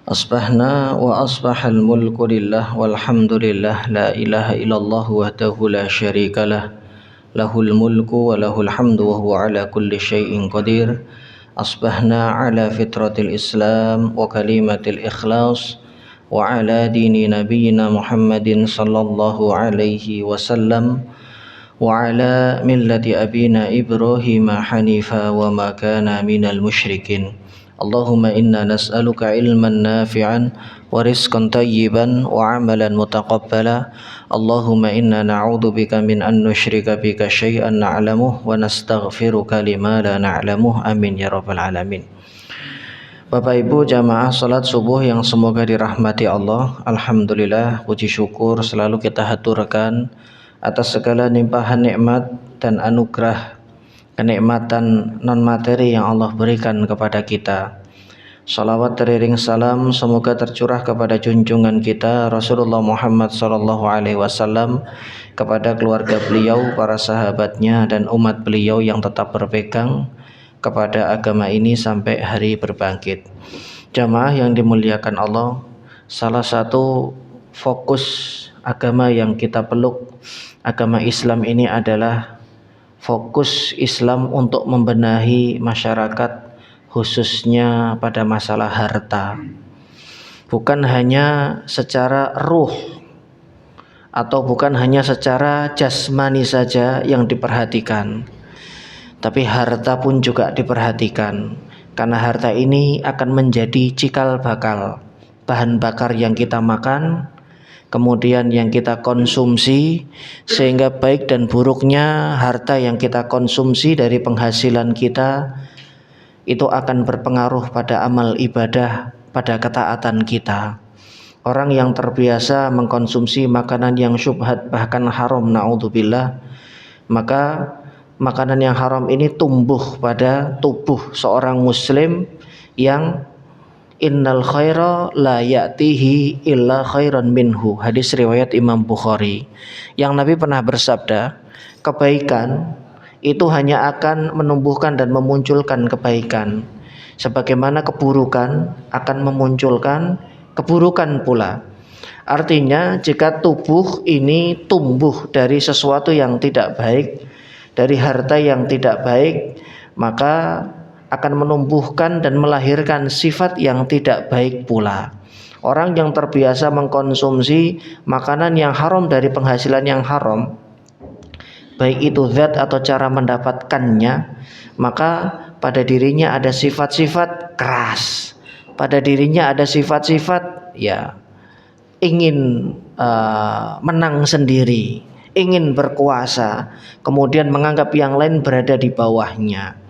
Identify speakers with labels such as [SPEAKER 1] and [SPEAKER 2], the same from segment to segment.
[SPEAKER 1] أصبحنا وأصبح الملك لله والحمد لله لا إله إلا الله وحده لا شريك له له الملك وله الحمد وهو على كل شيء قدير. أصبحنا على فطرة الإسلام وكلمة الإخلاص وعلى دين نبينا محمد صلى الله عليه وسلم وعلى ملة أبينا إبراهيم حنيفا وما كان من المشركين. اللهم إنا نسألك علما نافعا ورزقا طيبا وعملا متقبلا. اللهم إنا نعوذ بك من أن نشرك بك شيئا نعلمه ونستغفرك لما لا نعلمه. Amin ya rabbal alamin. Bapak Ibu jamaah salat subuh yang semoga dirahmati Allah. Alhamdulillah, puji syukur selalu kita haturkan atas segala limpahan nikmat dan anugerah kenikmatan non materi yang Allah berikan kepada kita. Salawat teriring salam semoga tercurah kepada junjungan kita Rasulullah Muhammad sallallahu alaihi wasallam, kepada keluarga beliau, para sahabatnya dan umat beliau yang tetap berpegang kepada agama ini sampai hari berbangkit. Jamaah yang dimuliakan Allah, salah satu fokus agama yang kita peluk, agama Islam ini adalah fokus Islam untuk membenahi masyarakat, khususnya pada masalah harta. Bukan hanya secara ruh atau bukan hanya secara jasmani saja yang diperhatikan, tapi harta pun juga diperhatikan, karena harta ini akan menjadi cikal bakal, bahan bakar yang kita makan, kemudian yang kita konsumsi, sehingga baik dan buruknya harta yang kita konsumsi dari penghasilan kita itu akan berpengaruh pada amal ibadah, pada ketaatan kita. Orang yang terbiasa mengkonsumsi makanan yang syubhat bahkan haram, naudzubillah, maka makanan yang haram ini tumbuh pada tubuh seorang muslim yang innal khaira la ya'tihi illa khairan minhu. Hadis riwayat Imam Bukhari, yang Nabi pernah bersabda, kebaikan itu hanya akan menumbuhkan dan memunculkan kebaikan, sebagaimana keburukan akan memunculkan keburukan pula. Artinya jika tubuh ini tumbuh dari sesuatu yang tidak baik, dari harta yang tidak baik, maka akan menumbuhkan dan melahirkan sifat yang tidak baik pula. Orang yang terbiasa mengkonsumsi makanan yang haram dari penghasilan yang haram, baik itu zat atau cara mendapatkannya, maka pada dirinya ada sifat-sifat keras, pada dirinya ada sifat-sifat ingin menang sendiri, ingin berkuasa, kemudian menganggap yang lain berada di bawahnya.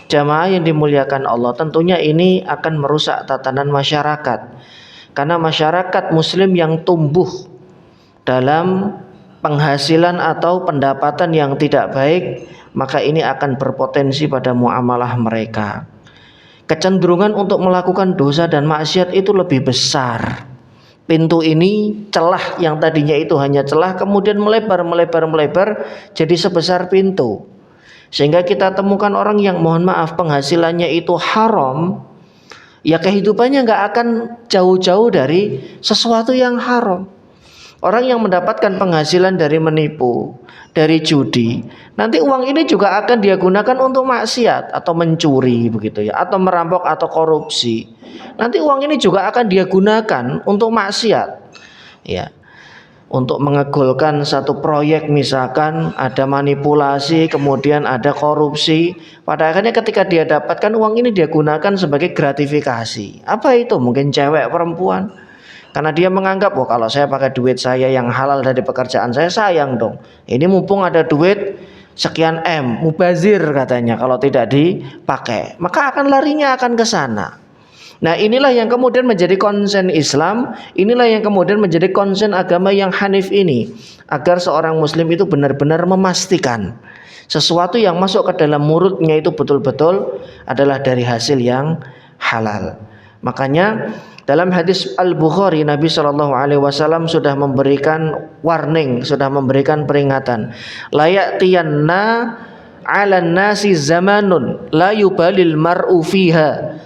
[SPEAKER 1] Jamaah yang dimuliakan Allah, tentunya ini akan merusak tatanan masyarakat, karena masyarakat muslim yang tumbuh dalam penghasilan atau pendapatan yang tidak baik, maka ini akan berpotensi pada muamalah mereka. Kecenderungan untuk melakukan dosa dan maksiat itu lebih besar. Pintu ini, celah yang tadinya itu hanya celah, kemudian melebar jadi sebesar pintu. Sehingga kita temukan orang yang mohon maaf penghasilannya itu haram, ya kehidupannya nggak akan jauh-jauh dari sesuatu yang haram. Orang yang mendapatkan penghasilan dari menipu, dari judi, nanti uang ini juga akan dia gunakan untuk maksiat atau mencuri begitu ya, atau merampok atau korupsi. Nanti uang ini juga akan dia gunakan untuk maksiat, ya, untuk mengegulkan satu proyek, misalkan ada manipulasi, kemudian ada korupsi. Pada akhirnya ketika dia dapatkan uang ini, dia gunakan sebagai gratifikasi. Apa itu? Mungkin cewek, perempuan. Karena dia menganggap, kalau saya pakai duit saya yang halal dari pekerjaan saya, sayang dong. Ini mumpung ada duit sekian M, mubazir katanya, kalau tidak dipakai, maka akan larinya akan ke sana. Nah, inilah yang kemudian menjadi konsen Islam, inilah yang kemudian menjadi konsen agama yang hanif ini, agar seorang muslim itu benar-benar memastikan sesuatu yang masuk ke dalam mulutnya itu betul-betul adalah dari hasil yang halal. Makanya dalam hadis Al-Bukhari, Nabi SAW sudah memberikan warning, sudah memberikan peringatan. La ya'tiyanna 'alan nasi zamanun la yubalil mar'u fiha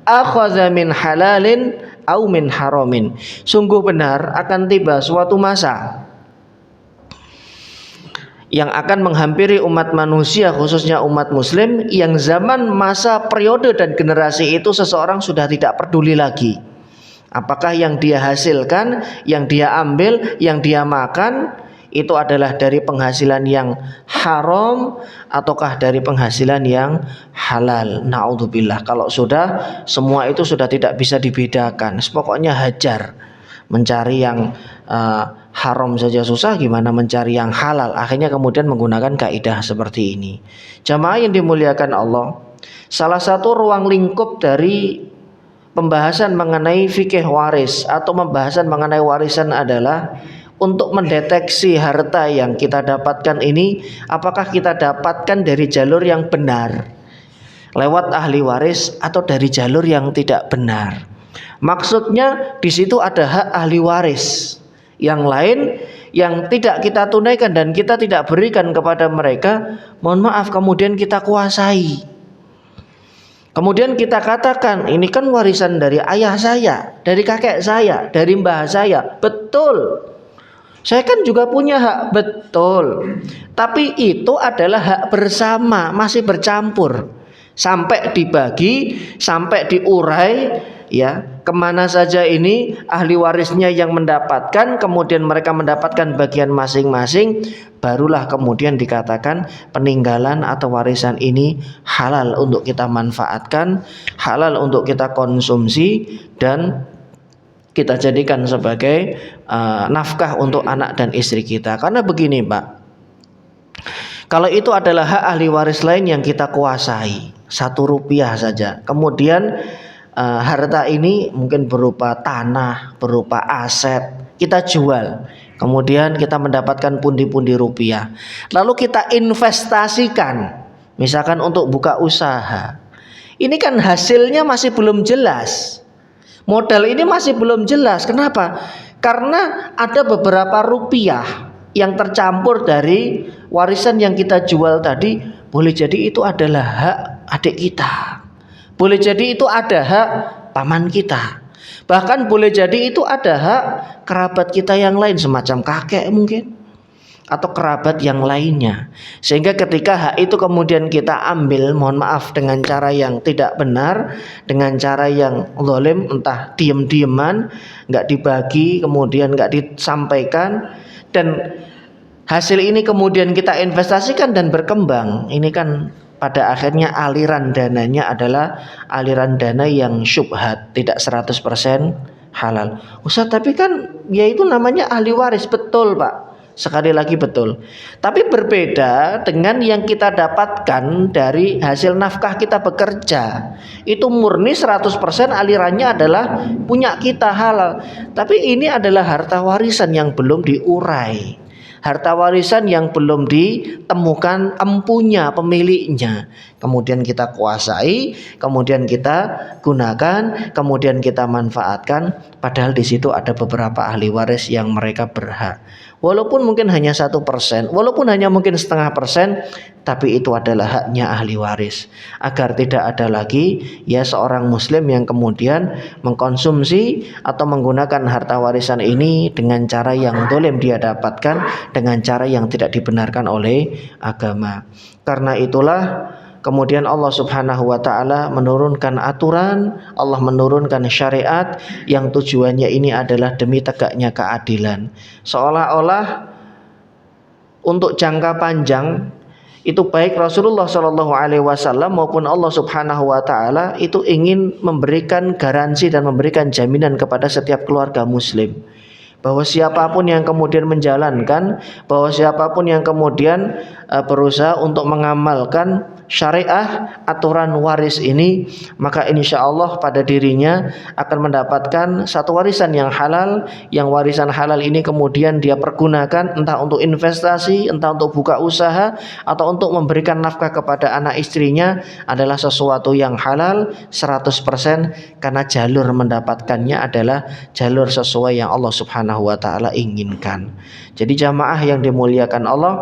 [SPEAKER 1] akhadha min halalin au min haramin. Sungguh benar akan tiba suatu masa yang akan menghampiri umat manusia, khususnya umat muslim, yang zaman masa periode dan generasi itu seseorang sudah tidak peduli lagi apakah yang dia hasilkan, yang dia ambil, yang dia makan itu adalah dari penghasilan yang haram ataukah dari penghasilan yang halal. Naudzubillah, kalau sudah semua itu sudah tidak bisa dibedakan, pokoknya hajar. Mencari yang haram saja susah, gimana mencari yang halal? Akhirnya kemudian menggunakan kaidah seperti ini. Jamaah yang dimuliakan Allah, salah satu ruang lingkup dari pembahasan mengenai fikih waris atau pembahasan mengenai warisan adalah untuk mendeteksi harta yang kita dapatkan ini, apakah kita dapatkan dari jalur yang benar lewat ahli waris atau dari jalur yang tidak benar. Maksudnya di situ ada hak ahli waris yang lain yang tidak kita tunaikan dan kita tidak berikan kepada mereka. Mohon maaf, kemudian kita kuasai. Kemudian kita katakan ini kan warisan dari ayah saya, dari kakek saya, dari mbah saya. Betul, saya kan juga punya hak, betul. Tapi itu adalah hak bersama, masih bercampur. Sampai dibagi, sampai diurai, ya, kemana saja ini ahli warisnya yang mendapatkan, kemudian mereka mendapatkan bagian masing-masing, barulah kemudian dikatakan peninggalan atau warisan ini halal untuk kita manfaatkan, halal untuk kita konsumsi, dan kita jadikan sebagai nafkah untuk anak dan istri kita. Karena begini Pak, kalau itu adalah hak ahli waris lain yang kita kuasai, 1 rupiah saja, kemudian harta ini mungkin berupa tanah, berupa aset, kita jual, kemudian kita mendapatkan pundi-pundi rupiah, lalu kita investasikan misalkan untuk buka usaha. Ini kan hasilnya masih belum jelas, modal ini masih belum jelas. Kenapa? Karena ada beberapa rupiah yang tercampur dari warisan yang kita jual tadi. Boleh jadi itu adalah hak adik kita, boleh jadi itu ada hak paman kita, bahkan boleh jadi itu ada hak kerabat kita yang lain, semacam kakek mungkin, atau kerabat yang lainnya. Sehingga ketika hak itu kemudian kita ambil, mohon maaf, dengan cara yang tidak benar, dengan cara yang zalim, entah diem-dieman, nggak dibagi, kemudian nggak disampaikan, dan hasil ini kemudian kita investasikan dan berkembang, ini kan pada akhirnya aliran dananya adalah aliran dana yang syubhat, tidak 100% halal. Ustaz, tapi kan ya itu namanya ahli waris. Betul Pak, sekali lagi betul. Tapi berbeda dengan yang kita dapatkan dari hasil nafkah kita bekerja. Itu murni 100% alirannya adalah punya kita, halal. Tapi ini adalah harta warisan yang belum diurai, harta warisan yang belum ditemukan empunya, pemiliknya. Kemudian kita kuasai, kemudian kita gunakan, kemudian kita manfaatkan. Padahal di situ ada beberapa ahli waris yang mereka berhak. Walaupun mungkin hanya 1%, walaupun hanya mungkin 0,5%, tapi itu adalah haknya ahli waris. Agar tidak ada lagi ya seorang muslim yang kemudian mengkonsumsi atau menggunakan harta warisan ini dengan cara yang zalim dia dapatkan, dengan cara yang tidak dibenarkan oleh agama. Karena itulah kemudian Allah Subhanahu wa taala menurunkan aturan, Allah menurunkan syariat yang tujuannya ini adalah demi tegaknya keadilan. Seolah-olah untuk jangka panjang itu baik Rasulullah SAW maupun Allah Subhanahu wa taala itu ingin memberikan garansi dan memberikan jaminan kepada setiap keluarga muslim, bahwa siapapun yang kemudian menjalankan, bahwa siapapun yang kemudian berusaha untuk mengamalkan syariah aturan waris ini, maka insya Allah pada dirinya akan mendapatkan satu warisan yang halal, yang warisan halal ini kemudian dia pergunakan entah untuk investasi, entah untuk buka usaha, atau untuk memberikan nafkah kepada anak istrinya, adalah sesuatu yang halal 100%, karena jalur mendapatkannya adalah jalur sesuai yang Allah Subhanahu wa taala inginkan. Jadi jamaah yang dimuliakan Allah,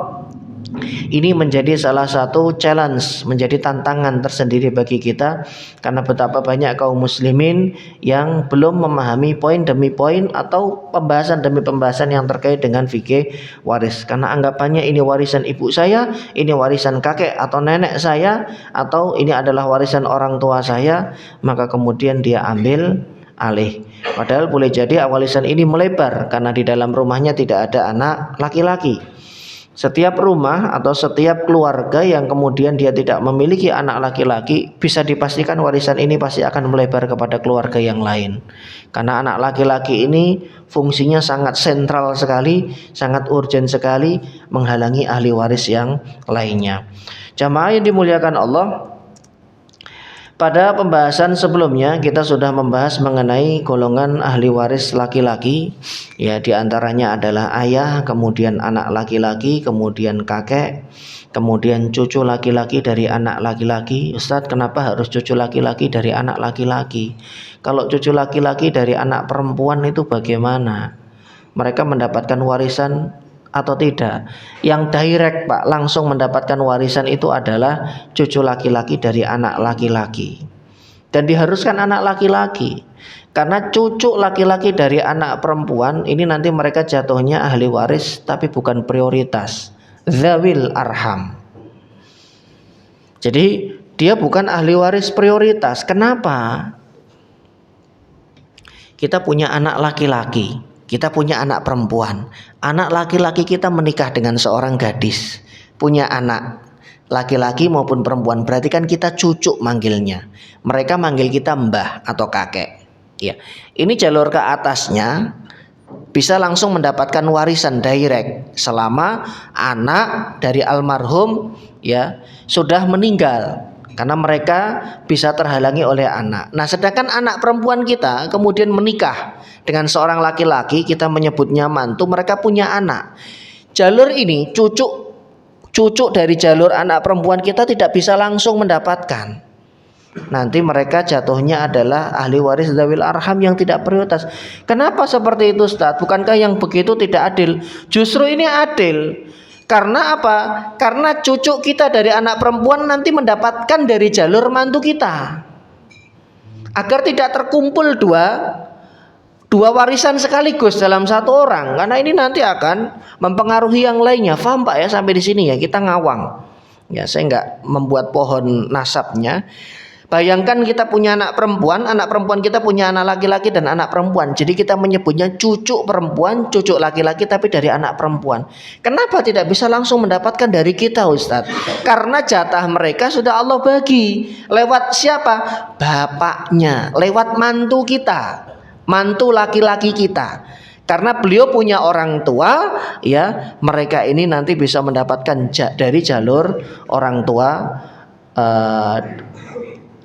[SPEAKER 1] Ini menjadi salah satu challenge, menjadi tantangan tersendiri bagi kita, karena betapa banyak kaum muslimin yang belum memahami poin demi poin atau pembahasan demi pembahasan yang terkait dengan fikih waris. Karena anggapannya ini warisan ibu saya, ini warisan kakek atau nenek saya, atau ini adalah warisan orang tua saya, maka kemudian dia ambil alih. Padahal boleh jadi warisan ini melebar karena di dalam rumahnya tidak ada anak laki-laki. Setiap rumah atau setiap keluarga yang kemudian dia tidak memiliki anak laki-laki, bisa dipastikan warisan ini pasti akan melebar kepada keluarga yang lain. Karena anak laki-laki ini fungsinya sangat sentral sekali, sangat urgent sekali, menghalangi ahli waris yang lainnya. Jamaah yang dimuliakan Allah, pada pembahasan sebelumnya kita sudah membahas mengenai golongan ahli waris laki-laki. Ya, diantaranya adalah ayah, kemudian anak laki-laki, kemudian kakek, kemudian cucu laki-laki dari anak laki-laki. Ustadz, kenapa harus cucu laki-laki dari anak laki-laki? Kalau cucu laki-laki dari anak perempuan itu bagaimana? Mereka mendapatkan warisan atau tidak? Yang direct Pak, langsung mendapatkan warisan itu adalah cucu laki-laki dari anak laki-laki. Dan diharuskan anak laki-laki, karena cucu laki-laki dari anak perempuan ini nanti mereka jatuhnya ahli waris tapi bukan prioritas, zawil arham. Jadi dia bukan ahli waris prioritas. Kenapa? Kita punya anak laki-laki, kita punya anak perempuan. Anak laki-laki kita menikah dengan seorang gadis, punya anak laki-laki maupun perempuan, berarti kan kita cucu manggilnya. Mereka manggil kita mbah atau kakek. Ya, ini jalur ke atasnya bisa langsung mendapatkan warisan direct selama anak dari almarhum ya sudah meninggal, karena mereka bisa terhalangi oleh anak. Nah, sedangkan anak perempuan kita kemudian menikah dengan seorang laki-laki, kita menyebutnya mantu, mereka punya anak. Jalur ini cucu dari jalur anak perempuan kita tidak bisa langsung mendapatkan. Nanti mereka jatuhnya adalah ahli waris zawil arham yang tidak prioritas. Kenapa seperti itu, Ustaz? Bukankah yang begitu tidak adil? Justru ini adil. Karena apa? Karena cucu kita dari anak perempuan nanti mendapatkan dari jalur mantu kita. Agar tidak terkumpul dua warisan sekaligus dalam satu orang, karena ini nanti akan mempengaruhi yang lainnya. Paham Pak ya sampai di sini ya? Kita ngawang. Ya, saya nggak membuat pohon nasabnya. Bayangkan kita punya anak perempuan kita punya anak laki-laki dan anak perempuan. Jadi kita menyebutnya cucu perempuan, cucu laki-laki tapi dari anak perempuan. Kenapa tidak bisa langsung mendapatkan dari kita, Ustadz? Karena jatah mereka sudah Allah bagi. Lewat siapa? Bapaknya, lewat mantu kita, mantu laki-laki kita. Karena beliau punya orang tua, ya, mereka ini nanti bisa mendapatkan dari jalur orang tua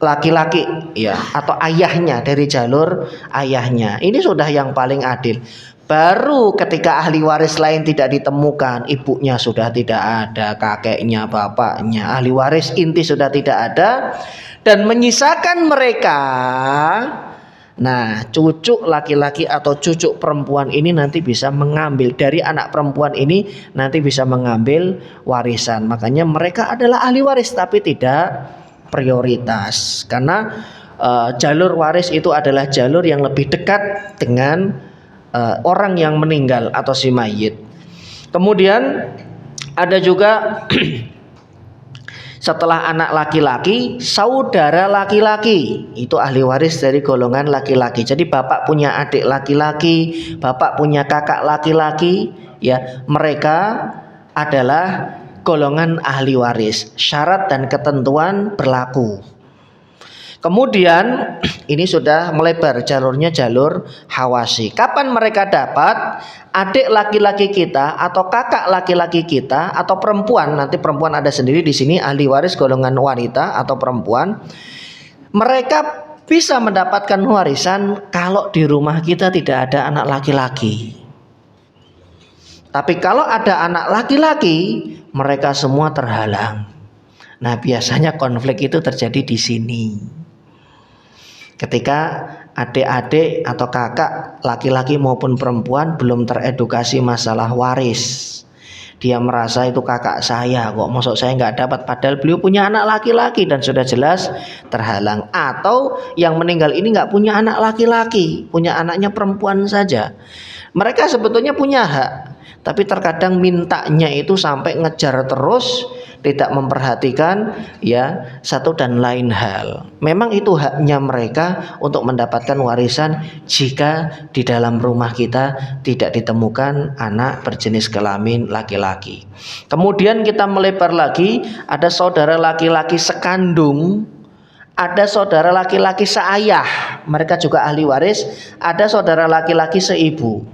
[SPEAKER 1] laki-laki ya, atau ayahnya, dari jalur ayahnya. Ini sudah yang paling adil. Baru ketika ahli waris lain tidak ditemukan, ibunya sudah tidak ada, kakeknya, bapaknya, ahli waris inti sudah tidak ada, dan menyisakan mereka. Nah, cucu laki-laki atau cucu perempuan ini nanti bisa mengambil dari anak perempuan ini, nanti bisa mengambil warisan. Makanya mereka adalah ahli waris tapi tidak prioritas, karena jalur waris itu adalah jalur yang lebih dekat dengan orang yang meninggal atau si mayit. Kemudian ada juga setelah anak laki-laki, saudara laki-laki, itu ahli waris dari golongan laki-laki. Jadi bapak punya adik laki-laki, bapak punya kakak laki-laki, ya, mereka adalah golongan ahli waris. Syarat dan ketentuan berlaku. Kemudian ini sudah melebar jalurnya, jalur hawasi. Kapan mereka dapat? Adik laki-laki kita atau kakak laki-laki kita atau perempuan, nanti perempuan ada sendiri di sini, ahli waris golongan wanita atau perempuan. Mereka bisa mendapatkan warisan kalau di rumah kita tidak ada anak laki-laki. Tapi kalau ada anak laki-laki, mereka semua terhalang. Nah, biasanya konflik itu terjadi di sini. Ketika adik-adik atau kakak laki-laki maupun perempuan belum teredukasi masalah waris. Dia merasa itu kakak saya, kok masuk saya nggak dapat, padahal beliau punya anak laki-laki dan sudah jelas terhalang. Atau yang meninggal ini nggak punya anak laki-laki, punya anaknya perempuan saja. Mereka sebetulnya punya hak, tapi terkadang mintanya itu sampai ngejar terus, tidak memperhatikan ya satu dan lain hal. Memang itu haknya mereka untuk mendapatkan warisan jika di dalam rumah kita tidak ditemukan anak berjenis kelamin laki-laki. Kemudian kita melebar lagi, ada saudara laki-laki sekandung, ada saudara laki-laki seayah, mereka juga ahli waris, ada saudara laki-laki seibu.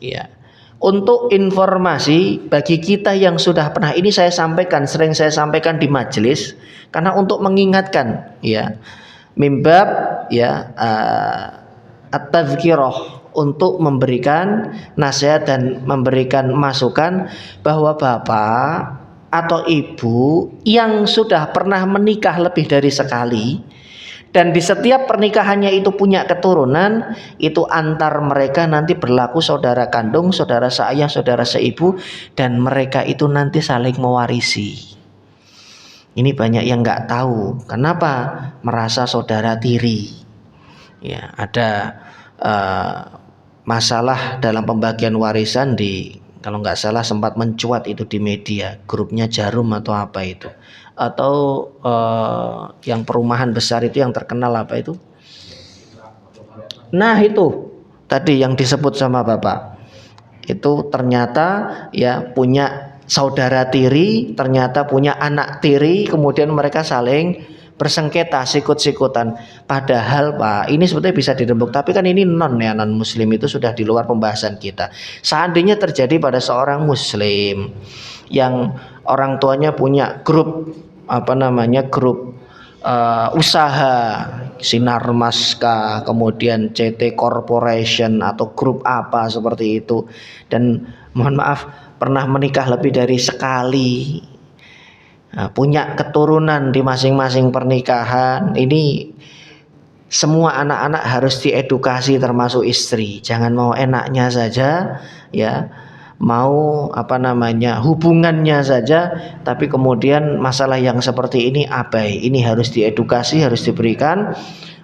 [SPEAKER 1] Ya. Untuk informasi bagi kita yang sudah pernah, ini saya sampaikan, sering saya sampaikan di majelis, karena untuk mengingatkan ya, mimbab ya at-tadhkirah, untuk memberikan nasihat dan memberikan masukan bahwa bapak atau ibu yang sudah pernah menikah lebih dari sekali dan di setiap pernikahannya itu punya keturunan, itu antar mereka nanti berlaku saudara kandung, saudara seayah, saudara seibu, dan mereka itu nanti saling mewarisi. Ini banyak yang nggak tahu. Kenapa? Merasa saudara tiri. Ya, ada masalah dalam pembagian warisan di, kalau nggak salah sempat mencuat itu di media, grupnya Jarum atau apa itu, atau yang perumahan besar itu yang terkenal apa itu, nah itu tadi yang disebut sama bapak, itu ternyata ya punya saudara tiri, ternyata punya anak tiri, kemudian mereka saling bersengketa, sikut-sikutan. Padahal Pak, ini sebetulnya bisa dirembuk, tapi kan ini non muslim, itu sudah di luar pembahasan kita. Seandainya terjadi pada seorang muslim yang orang tuanya punya grup grup usaha, Sinar Maska, kemudian CT Corporation atau grup apa seperti itu, dan mohon maaf pernah menikah lebih dari sekali, punya keturunan di masing-masing pernikahan, ini semua anak-anak harus diedukasi termasuk istri. Jangan mau enaknya saja ya, mau hubungannya saja, tapi kemudian masalah yang seperti ini abai. Ini harus diedukasi, harus diberikan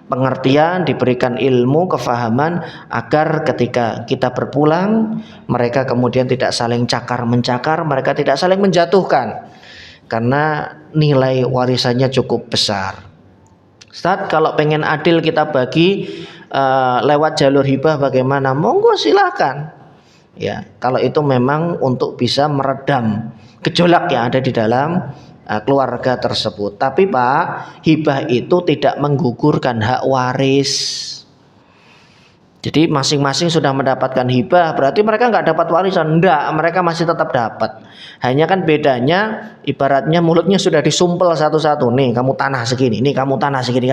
[SPEAKER 1] pengertian, diberikan ilmu, kefahaman, agar ketika kita berpulang mereka kemudian tidak saling cakar mencakar, mereka tidak saling menjatuhkan, karena nilai warisannya cukup besar. Ustaz, kalau pengen adil kita bagi lewat jalur hibah bagaimana? Monggo silakan. Ya, kalau itu memang untuk bisa meredam gejolak yang ada di dalam keluarga tersebut. Tapi Pak, hibah itu tidak menggugurkan hak waris. Jadi masing-masing sudah mendapatkan hibah, berarti mereka nggak dapat warisan? Enggak, mereka masih tetap dapat. Hanya kan bedanya, ibaratnya mulutnya sudah disumpel satu-satu. Nih kamu tanah segini, nih kamu tanah segini.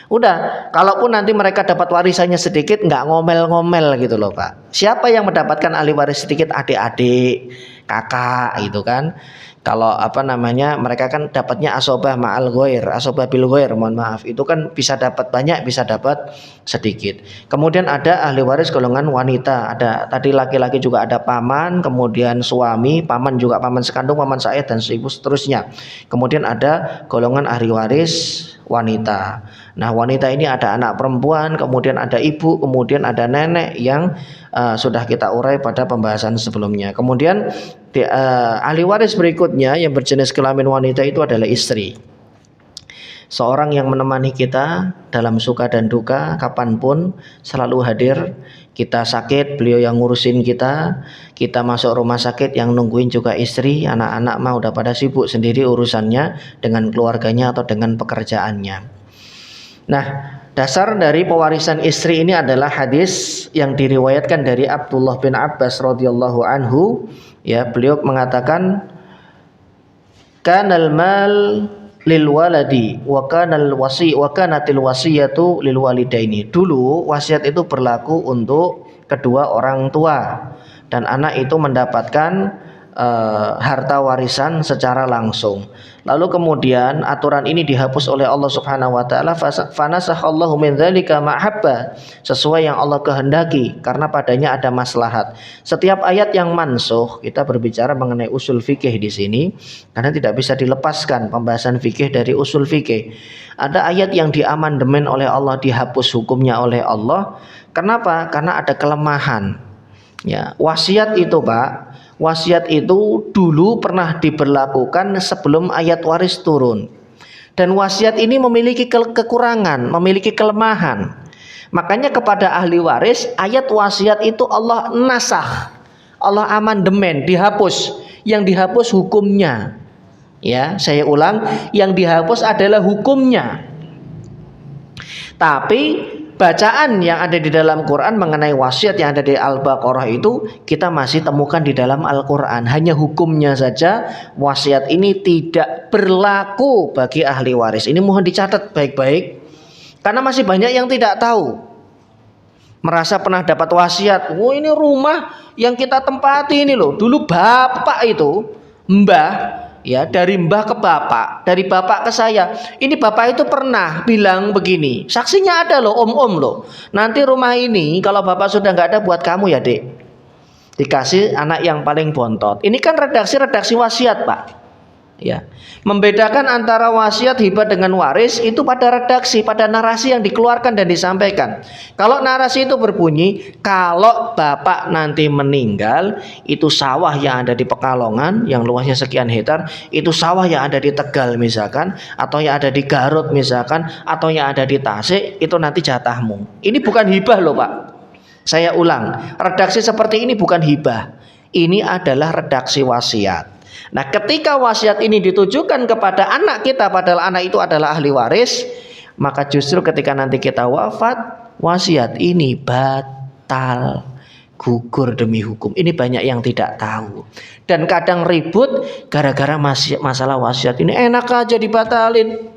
[SPEAKER 1] Udah, kalaupun nanti mereka dapat warisannya sedikit, nggak ngomel-ngomel gitu loh Pak. Siapa yang mendapatkan ahli waris sedikit? Adik-adik, kakak gitu kan. Kalau mereka kan dapatnya asobah ma'al ghair, asobah bil ghair, mohon maaf, itu kan bisa dapat banyak, bisa dapat sedikit. Kemudian ada ahli waris golongan wanita, ada tadi laki-laki juga ada paman, kemudian suami, paman juga paman sekandung, paman seayah dan ibu seterusnya. Kemudian ada golongan ahli waris wanita. Nah, wanita ini ada anak perempuan, kemudian ada ibu, kemudian ada nenek yang sudah kita urai pada pembahasan sebelumnya. Kemudian ahli waris berikutnya yang berjenis kelamin wanita itu adalah istri. Seorang yang menemani kita dalam suka dan duka, kapanpun selalu hadir. Kita sakit, beliau yang ngurusin kita. Kita masuk rumah sakit, yang nungguin juga istri. Anak-anak mah udah pada sibuk sendiri urusannya dengan keluarganya atau dengan pekerjaannya. Nah, dasar dari pewarisan istri ini adalah hadis yang diriwayatkan dari Abdullah bin Abbas radhiyallahu anhu. Ya, beliau mengatakan, kanal mal lil waladi wa kanatil wasiyatu lil walidaini. Dulu wasiat itu berlaku untuk kedua orang tua, dan anak itu mendapatkan harta warisan secara langsung. Lalu kemudian aturan ini dihapus oleh Allah Subhanahu wa taala, fanasakhallahu min dzalika ma habba, sesuai yang Allah kehendaki karena padanya ada maslahat. Setiap ayat yang mansuh, kita berbicara mengenai usul fikih di sini karena tidak bisa dilepaskan pembahasan fikih dari usul fikih. Ada ayat yang diamandemen oleh Allah, dihapus hukumnya oleh Allah. Kenapa? Karena ada kelemahan. Ya, wasiat itu, Pak. Wasiat itu dulu pernah diberlakukan sebelum ayat waris turun. Dan wasiat ini memiliki kekurangan, memiliki kelemahan. Makanya kepada ahli waris, ayat wasiat itu Allah nasakh, Allah amandemen, dihapus. Yang dihapus hukumnya. Ya, saya ulang, yang dihapus adalah hukumnya. Tapi bacaan yang ada di dalam Quran mengenai wasiat yang ada di Al-Baqarah itu kita masih temukan di dalam Al-Quran. Hanya hukumnya saja wasiat ini tidak berlaku bagi ahli waris. Ini mohon dicatat baik-baik karena masih banyak yang tidak tahu. Merasa pernah dapat wasiat, oh ini rumah yang kita tempati ini loh, dulu bapak itu, mbah, ya, dari mbah ke bapak, dari bapak ke saya. Ini bapak itu pernah bilang begini, saksinya ada loh, om loh. Nanti rumah ini kalau bapak sudah nggak ada buat kamu ya dek, dikasih anak yang paling bontot. Ini kan redaksi wasiat, Pak. Ya, membedakan antara wasiat, hibah dengan waris itu pada redaksi, pada narasi yang dikeluarkan dan disampaikan. Kalau narasi itu berbunyi, kalau bapak nanti meninggal, itu sawah yang ada di Pekalongan yang luasnya sekian hektar, itu sawah yang ada di Tegal misalkan, atau yang ada di Garut misalkan, atau yang ada di Tasik, itu nanti jatahmu. Ini bukan hibah loh, Pak. Saya ulang, redaksi seperti ini bukan hibah. Ini adalah redaksi wasiat. Nah, ketika wasiat ini ditujukan kepada anak kita padahal anak itu adalah ahli waris, maka justru ketika nanti kita wafat, wasiat ini batal, gugur demi hukum. Ini banyak yang tidak tahu. Dan kadang ribut gara-gara masalah wasiat ini. Enak aja dibatalin.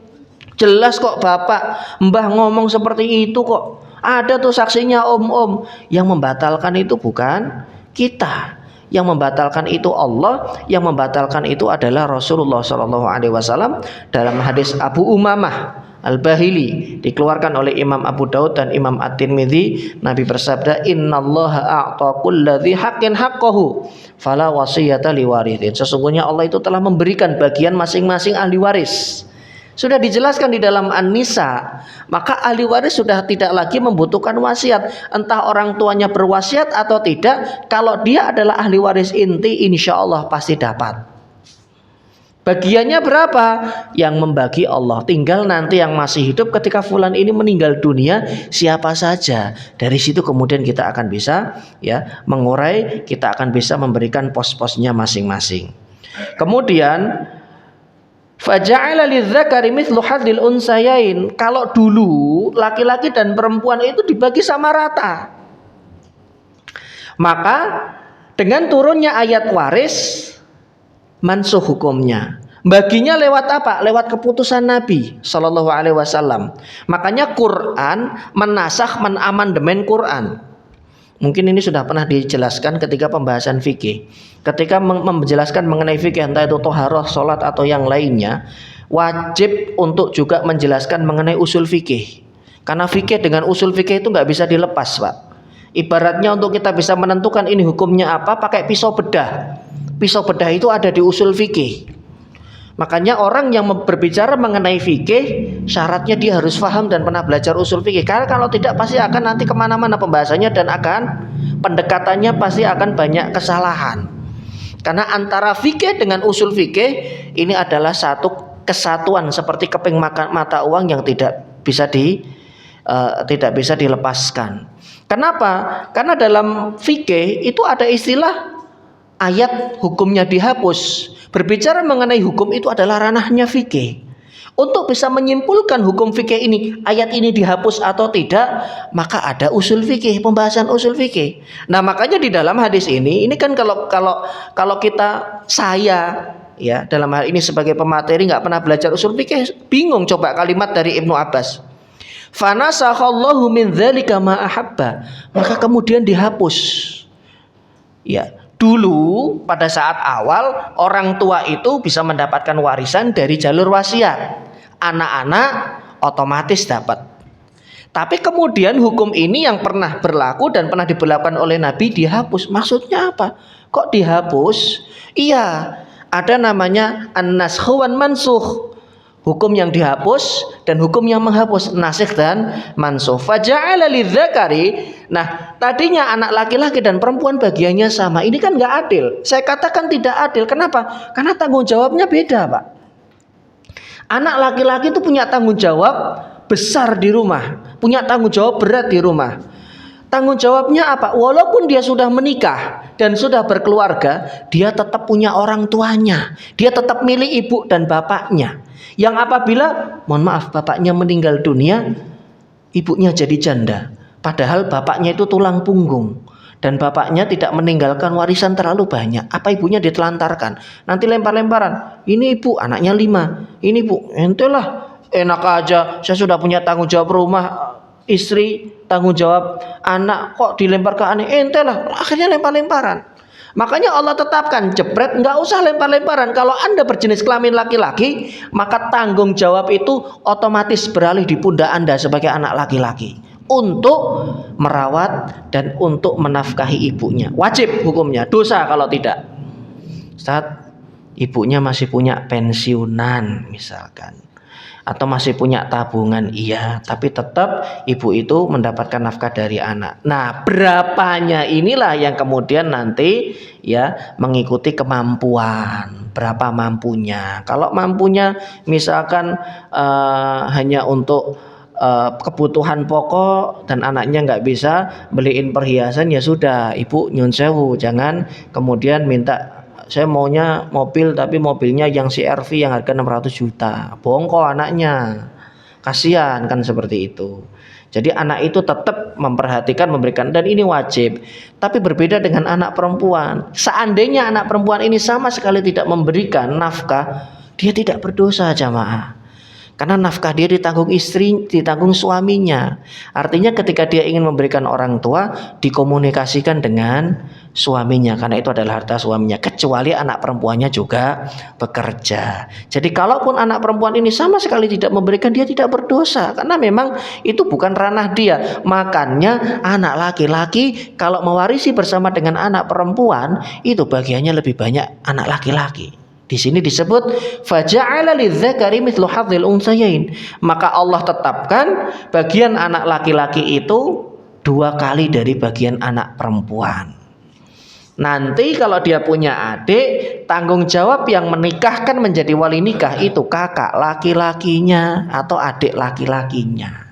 [SPEAKER 1] Jelas kok bapak, mbah ngomong seperti itu kok. Ada tuh saksinya om. Yang membatalkan itu bukan kita. Yang membatalkan itu Allah, yang membatalkan itu adalah Rasulullah SAW. Dalam hadis Abu Umamah Al-Bahili dikeluarkan oleh Imam Abu Daud dan Imam At-Tirmidzi, Nabi bersabda, innallaha a'ta kulladzi haqqin haqqahu fala wasiyata liwarithin. Sesungguhnya Allah itu telah memberikan bagian masing-masing ahli waris. Sudah dijelaskan di dalam An-Nisa. Maka ahli waris sudah tidak lagi membutuhkan wasiat. Entah orang tuanya berwasiat atau tidak, kalau dia adalah ahli waris inti, insya Allah pasti dapat. Bagiannya berapa? Yang membagi Allah. Tinggal nanti yang masih hidup ketika fulan ini meninggal dunia, siapa saja. Dari situ kemudian kita akan bisa mengurai, kita akan bisa memberikan pos-posnya masing-masing. Kemudian faja'ala lidzakari mithlu hadzil unsayain. Kalau dulu laki-laki dan perempuan itu dibagi sama rata, maka dengan turunnya ayat waris mansuh hukumnya. Baginya lewat apa? Lewat keputusan Nabi Shallallahu Alaihi Wasallam. Makanya Quran menasakh, menamandemen Quran. Mungkin ini sudah pernah dijelaskan ketika pembahasan fikih. Ketika menjelaskan mengenai fikih, entah itu toharoh, sholat atau yang lainnya, wajib untuk juga menjelaskan mengenai usul fikih. Karena fikih dengan usul fikih itu nggak bisa dilepas, Pak. Ibaratnya untuk kita bisa menentukan ini hukumnya apa, pakai pisau bedah. Pisau bedah itu ada di usul fikih. Makanya orang yang berbicara mengenai fikih, syaratnya dia harus paham dan pernah belajar usul fikih. Karena kalau tidak pasti akan nanti kemana-mana pembahasannya dan akan pendekatannya pasti akan banyak kesalahan. Karena antara fikih dengan usul fikih ini adalah satu kesatuan seperti keping mata uang yang tidak bisa dilepaskan. Kenapa? Karena dalam fikih itu ada istilah ayat hukumnya dihapus. Berbicara mengenai hukum itu adalah ranahnya fikih. Untuk bisa menyimpulkan hukum fikih ini, ayat ini dihapus atau tidak, maka ada usul fikih, pembahasan usul fikih. Nah, makanya di dalam hadis ini kan kalau saya dalam hal ini sebagai pemateri nggak pernah belajar usul fikih, bingung coba kalimat dari Ibnu Abbas. Fanasakhallahu min dzalika ma ahabba. Maka kemudian dihapus. Ya,
[SPEAKER 2] Dulu pada saat awal orang tua itu bisa mendapatkan warisan dari jalur wasiat. Anak-anak otomatis dapat. Tapi kemudian hukum ini yang pernah berlaku dan pernah diberlakukan oleh Nabi dihapus. Maksudnya apa? Kok dihapus? Iya, ada namanya an-naskh wan mansukh. Hukum yang dihapus dan hukum yang menghapus, nasikh dan mansukh. Faja'ala lidzakari. Nah, tadinya anak laki-laki dan perempuan bagiannya sama. Ini kan nggak adil. Saya katakan tidak adil. Kenapa? Karena tanggung jawabnya beda, Pak. Anak laki-laki itu punya tanggung jawab besar di rumah, punya tanggung jawab berat di rumah. Tanggung jawabnya apa? Walaupun dia sudah menikah dan sudah berkeluarga, dia tetap punya orang tuanya. Dia tetap milik ibu dan bapaknya. Yang apabila, mohon maaf, bapaknya meninggal dunia, ibunya jadi janda. Padahal bapaknya itu tulang punggung. Dan bapaknya tidak meninggalkan warisan terlalu banyak. Apa ibunya ditelantarkan? Nanti lempar-lemparan. Ini ibu, anaknya 5. Ini ibu, entelah. Enak aja, saya sudah punya tanggung jawab rumah, istri, tanggung jawab anak, kok dilempar ke anak? Entelah. Akhirnya lempar-lemparan. Makanya Allah tetapkan jebret, nggak usah lempar-lemparan. Kalau Anda berjenis kelamin laki-laki, maka tanggung jawab itu otomatis beralih di pundak Anda sebagai anak laki-laki untuk merawat dan untuk menafkahi ibunya. Wajib hukumnya, dosa kalau tidak. Saat ibunya masih punya pensiunan misalkan, atau masih punya tabungan, iya, tapi tetap ibu itu mendapatkan nafkah dari anak. Nah, berapanya inilah yang kemudian nanti ya mengikuti kemampuan, berapa mampunya. Kalau mampunya misalkan hanya untuk kebutuhan pokok dan anaknya nggak bisa beliin perhiasan, ya sudah, ibu nyun sewu, jangan kemudian minta, saya maunya mobil tapi mobilnya yang CR-V yang harga 600 juta. Bongko anaknya. Kasihan kan seperti itu. Jadi anak itu tetap memperhatikan, memberikan, dan ini wajib. Tapi berbeda dengan anak perempuan. Seandainya anak perempuan ini sama sekali tidak memberikan nafkah, dia tidak berdosa, jamaah. Karena nafkah dia ditanggung istri, ditanggung suaminya. Artinya ketika dia ingin memberikan orang tua, dikomunikasikan dengan suaminya, karena itu adalah harta suaminya. Kecuali anak perempuannya juga bekerja. Jadi kalaupun anak perempuan ini sama sekali tidak memberikan, dia tidak berdosa. Karena memang itu bukan ranah dia. Makanya anak laki-laki kalau mewarisi bersama dengan anak perempuan, itu bagiannya lebih banyak anak laki-laki. Di sini disebut faja'ala lidzakari mithlu hadzil unsayain. Maka Allah tetapkan bagian anak laki-laki itu 2 kali dari bagian anak perempuan. Nanti kalau dia punya adik, tanggung jawab yang menikahkan menjadi wali nikah itu kakak laki-lakinya atau adik laki-lakinya.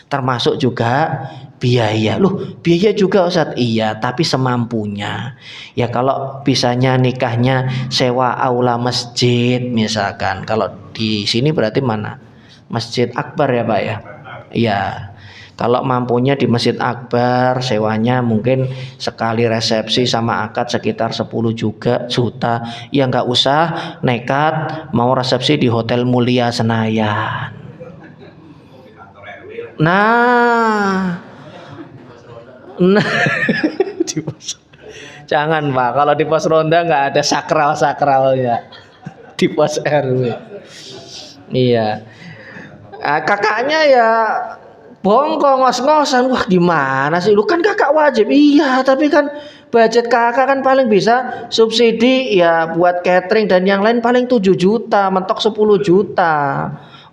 [SPEAKER 2] Termasuk juga biaya. Loh, biaya juga Ustaz? Iya, tapi semampunya. Ya kalau bisanya nikahnya sewa aula masjid misalkan. Kalau di sini berarti mana? Masjid Akbar ya, Pak ya? Iya. Kalau mampunya di Masjid Akbar, sewanya mungkin sekali resepsi sama akad sekitar 10 juta. Ya nggak usah nekat mau resepsi di Hotel Mulia Senayan. Nah, jangan Pak, kalau di pos ronda nggak ada sakral-sakralnya di pos RW. Iya, kakaknya ya bongkong ngos-ngosan. Wah gimana sih, lu kan kakak wajib. Iya, tapi kan budget kakak kan paling bisa subsidi ya buat catering dan yang lain paling 7 juta, mentok 10 juta.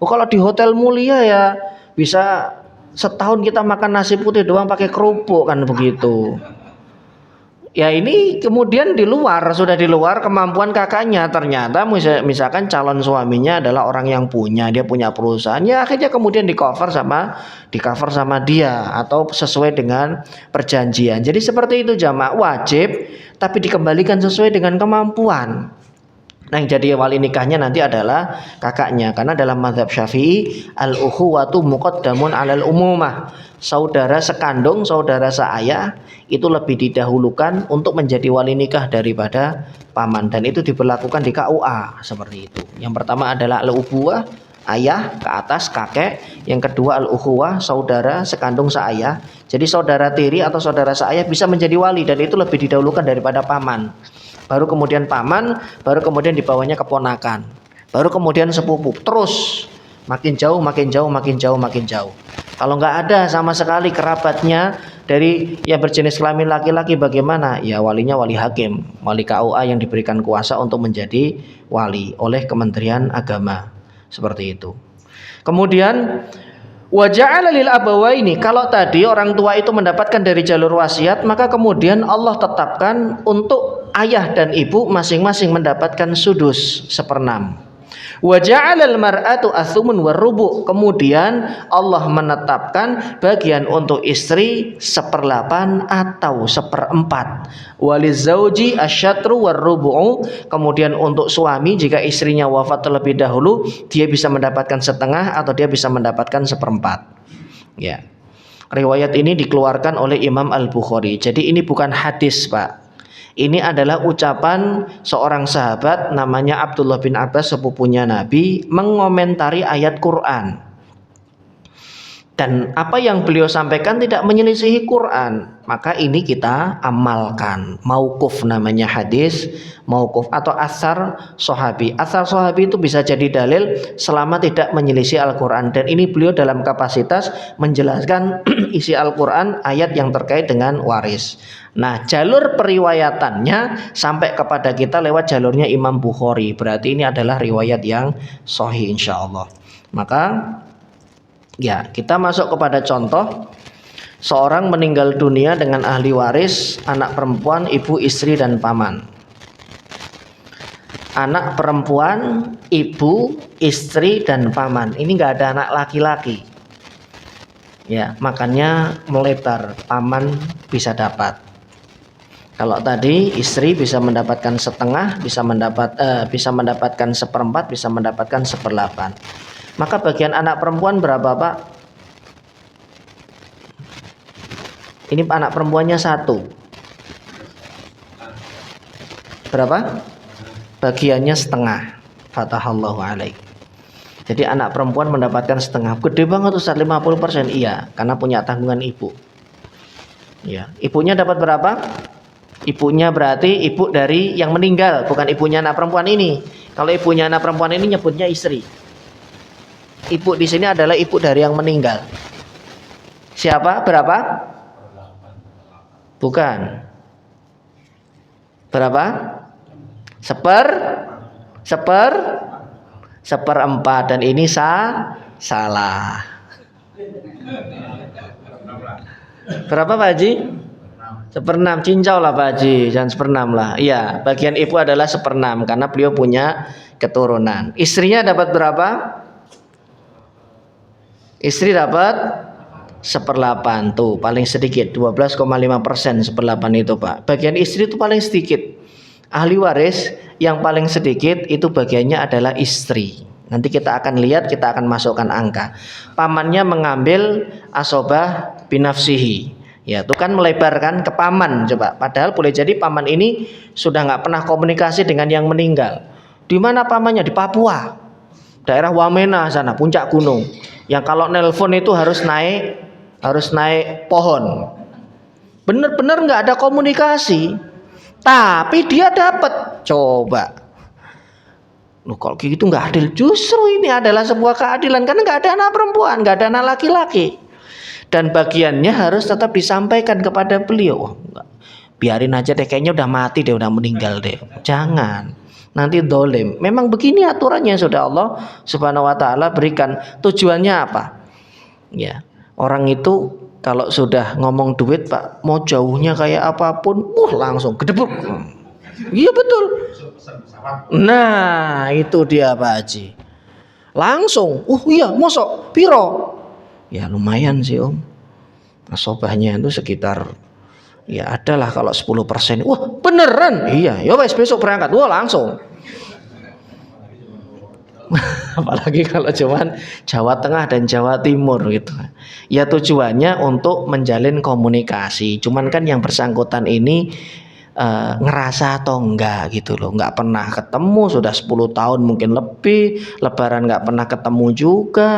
[SPEAKER 2] Oh kalau di Hotel Mulia ya bisa setahun kita makan nasi putih doang pakai kerupuk kan begitu. Ya ini kemudian sudah di luar kemampuan kakaknya. Ternyata misalkan calon suaminya adalah orang yang dia punya perusahaan, ya akhirnya kemudian di cover sama dia atau sesuai dengan perjanjian. Jadi seperti itu jamaah, wajib tapi dikembalikan sesuai dengan kemampuan. Nah yang jadi wali nikahnya nanti adalah kakaknya, karena dalam mazhab Syafi'i al-ukhuwatu muqaddamun 'alal umumah. Saudara sekandung, saudara seayah itu lebih didahulukan untuk menjadi wali nikah daripada paman, dan itu diberlakukan di KUA seperti itu. Yang pertama adalah al-ukhuwah, ayah ke atas kakek, yang kedua al-ukhuwah, saudara sekandung seayah. Jadi saudara tiri atau saudara seayah bisa menjadi wali, dan itu lebih didahulukan daripada paman. Baru kemudian paman, baru kemudian di bawahnya keponakan, baru kemudian sepupu, terus makin jauh, makin jauh, makin jauh, makin jauh. Kalau nggak ada sama sekali kerabatnya dari yang berjenis kelamin laki-laki, bagaimana? Ya walinya wali hakim, wali KUA yang diberikan kuasa untuk menjadi wali oleh Kementerian Agama. Seperti itu. Kemudian wa ja'ala lil abawaini, kalau tadi orang tua itu mendapatkan dari jalur wasiat, maka kemudian Allah tetapkan untuk ayah dan ibu masing-masing mendapatkan sudus 1/6. Wa ja'alal mar'atu athumun warubu, kemudian Allah menetapkan bagian untuk istri 1/8 atau 1/4. Walizauji asyatru warubu, kemudian untuk suami jika istrinya wafat terlebih dahulu, dia bisa mendapatkan setengah atau dia bisa mendapatkan 1/4. Ya. Riwayat ini dikeluarkan oleh Imam Al-Bukhari. Jadi ini bukan hadis, Pak. Ini adalah ucapan seorang sahabat namanya Abdullah bin Abbas, sepupunya Nabi, mengomentari ayat Quran. Dan apa yang beliau sampaikan tidak menyelisihi Quran, maka ini kita amalkan. Mauquf namanya hadis, mauquf atau asar sahabi. Asar sahabi itu bisa jadi dalil selama tidak menyelisih Al-Quran. Dan ini beliau dalam kapasitas menjelaskan isi Al-Quran, ayat yang terkait dengan waris. Nah, jalur periwayatannya sampai kepada kita lewat jalurnya Imam Bukhari. Berarti ini adalah riwayat yang sahih insyaallah. Maka ya, kita masuk kepada contoh seorang meninggal dunia dengan ahli waris, anak perempuan, ibu, istri, dan paman. Anak perempuan, ibu, istri, dan paman. Ini nggak ada anak laki-laki. Ya, makanya melebar, paman bisa dapat. Kalau tadi istri bisa mendapatkan setengah, bisa mendapatkan 1/4, bisa mendapatkan 1/8. Maka bagian anak perempuan berapa, Pak? Ini anak perempuannya 1. Berapa? Bagiannya setengah. Fatahallahu alaik. Jadi anak perempuan mendapatkan setengah. Gede banget Ustaz, 50%. Iya, karena punya tanggungan ibu. Ya, ibunya dapat berapa? Ibunya berarti ibu dari yang meninggal, bukan ibunya anak perempuan ini. Kalau ibunya anak perempuan ini nyebutnya istri. Ibu di sini adalah ibu dari yang meninggal. Siapa? Berapa? Bukan. Berapa? 1/4, dan ini salah. Berapa Pak Haji? 1/6. Cincau lah Pak Haji, jangan 1/6 lah. Iya, bagian ibu adalah 1/6 karena beliau punya keturunan. Istrinya dapat berapa? Istri dapat 1/8, tuh paling sedikit 12,5%. 1/8 itu Pak. Bagian istri itu paling sedikit. Ahli waris yang paling sedikit itu bagiannya adalah istri. Nanti kita akan lihat, kita akan masukkan angka. Pamannya mengambil asobah binafsihi. Ya, itu kan melebarkan ke paman coba. Padahal boleh jadi paman ini sudah nggak pernah komunikasi dengan yang meninggal. Di mana pamannya? Di Papua, daerah Wamena sana, puncak gunung. Yang kalau nelpon itu harus naik pohon. Bener-bener nggak ada komunikasi. Tapi dia dapat. Coba. Loh, kalau gitu nggak adil. Justru ini adalah sebuah keadilan karena nggak ada anak perempuan, nggak ada anak laki-laki. Dan bagiannya harus tetap disampaikan kepada beliau. Biarin aja deh, kayaknya udah mati deh, udah meninggal deh. Jangan, nanti dolim. Memang begini aturannya sudah Allah Subhanahu Wa Taala berikan. Tujuannya apa? Ya, orang itu kalau sudah ngomong duit Pak, mau jauhnya kayak apapun, langsung gedebuk. Iya betul. Nah itu dia Pak Haji. Langsung, iya mosok piro? Ya lumayan sih Om. Asobahnya itu sekitar, ya adalah kalau 10%. Wah beneran? Iya, ya wes besok berangkat. Wah langsung. Apalagi kalau cuman Jawa Tengah dan Jawa Timur gitu. Ya tujuannya untuk menjalin komunikasi. Cuman kan yang bersangkutan ini ngerasa atau enggak gitu loh, nggak pernah ketemu sudah 10 tahun mungkin lebih, lebaran nggak pernah ketemu juga,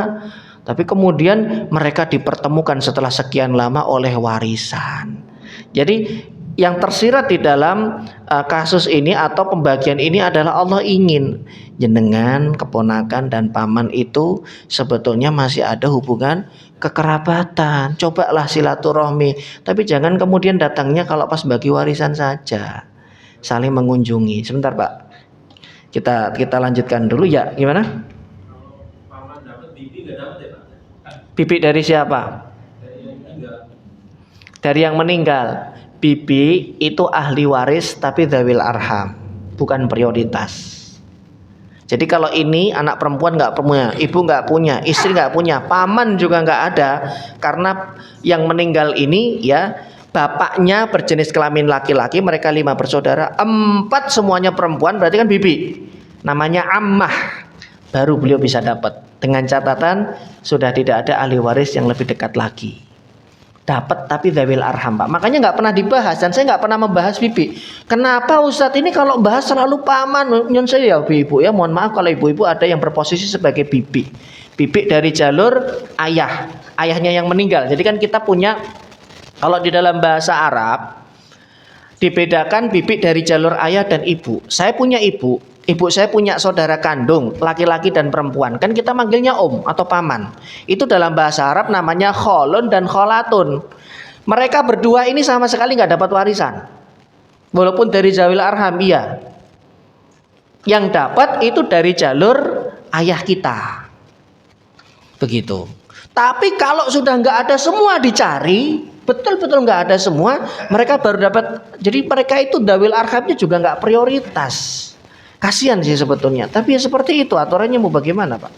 [SPEAKER 2] tapi kemudian mereka dipertemukan setelah sekian lama oleh warisan. Jadi yang tersirat di dalam kasus ini atau pembagian ini adalah Allah ingin jenengan, keponakan dan paman itu sebetulnya masih ada hubungan kekerabatan. Cobalah silaturahmi, tapi jangan kemudian datangnya kalau pas bagi warisan saja. Saling mengunjungi. Sebentar, Pak. Kita lanjutkan dulu ya. Gimana?
[SPEAKER 3] Paman dapat, bibi nggak dapat ya, Pak?
[SPEAKER 2] Bibi dari siapa?
[SPEAKER 3] Dari yang meninggal.
[SPEAKER 2] Dari yang meninggal. Bibi itu ahli waris tapi dzawil arham, bukan prioritas. Jadi kalau ini anak perempuan nggak punya, ibu nggak punya, istri nggak punya, paman juga nggak ada, karena yang meninggal ini ya bapaknya berjenis kelamin laki-laki, mereka 5 bersaudara, 4 semuanya perempuan, berarti kan bibi, namanya ammah, baru beliau bisa dapat. Dengan catatan sudah tidak ada ahli waris yang lebih dekat lagi. Dapat tapi dzawil arham, Pak. Makanya nggak pernah dibahas dan saya nggak pernah membahas bibi. Kenapa Ustadz ini kalau bahas selalu paman? Nyon saya ya ibu ya, mohon maaf kalau ibu-ibu ada yang berposisi sebagai bibi. Bibi dari jalur ayah, ayahnya yang meninggal. Jadi kan kita punya, kalau di dalam bahasa Arab dibedakan bibi dari jalur ayah dan ibu. Saya punya ibu. Ibu saya punya saudara kandung, laki-laki dan perempuan. Kan kita manggilnya om atau paman. Itu dalam bahasa Arab namanya kholun dan kholatun. Mereka berdua ini sama sekali nggak dapat warisan. Walaupun dari zawil arham, iya. Yang dapat itu dari jalur ayah kita. Begitu. Tapi kalau sudah nggak ada semua dicari, betul-betul nggak ada semua, mereka baru dapat. Jadi mereka itu dzawil arhamnya juga nggak prioritas. Kasihan sih sebetulnya, tapi ya seperti itu aturannya, mau bagaimana Pak?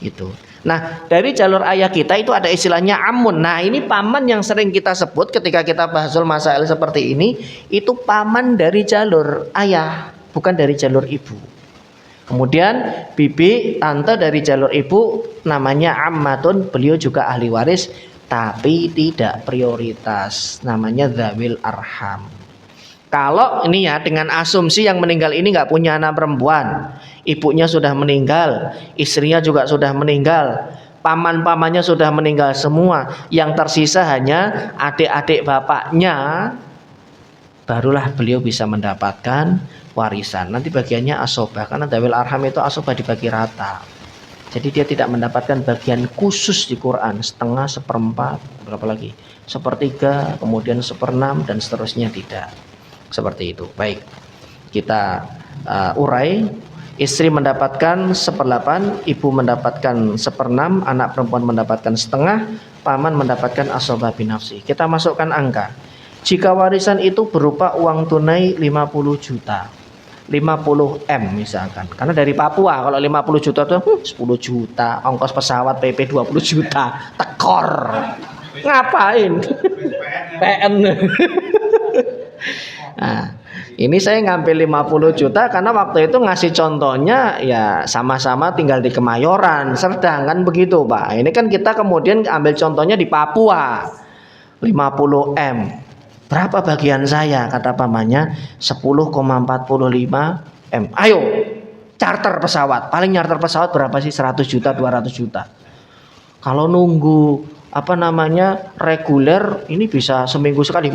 [SPEAKER 2] Itu. Nah dari jalur ayah kita itu ada istilahnya amun. Nah ini paman yang sering kita sebut ketika kita bahsul masail seperti ini, itu paman dari jalur ayah, bukan dari jalur ibu. Kemudian bibi, tante dari jalur ibu, namanya ammatun, beliau juga ahli waris, tapi tidak prioritas, namanya dzawil arham. Kalau ini ya dengan asumsi yang meninggal ini nggak punya anak perempuan, ibunya sudah meninggal, istrinya juga sudah meninggal, paman-pamannya sudah meninggal semua, yang tersisa hanya adik-adik bapaknya, barulah beliau bisa mendapatkan warisan. Nanti bagiannya asobah, karena dzawil arham itu asobah dibagi rata. Jadi dia tidak mendapatkan bagian khusus di Quran, setengah, seperempat, berapa lagi, sepertiga, kemudian seperenam dan seterusnya, tidak. Seperti itu. Baik, kita urai. Istri mendapatkan 1/8, ibu mendapatkan 1/6, anak perempuan mendapatkan setengah, paman mendapatkan asobah binafsi. Kita masukkan angka. Jika warisan itu berupa uang tunai 50 juta, 50 M misalkan, karena dari Papua, kalau 50 juta itu 10 juta, ongkos pesawat PP 20 juta, tekor, ngapain? PN. Nah, ini saya ngambil 50 juta karena waktu itu ngasih contohnya ya sama-sama tinggal di Kemayoran, Serdang, kan begitu Pak. Ini kan kita kemudian ambil contohnya di Papua, 50 M. Berapa bagian saya? Kata pamannya 10,45 M. Ayo charter pesawat. Paling charter pesawat berapa sih? 100 juta, 200 juta. Kalau nunggu reguler ini bisa seminggu sekali.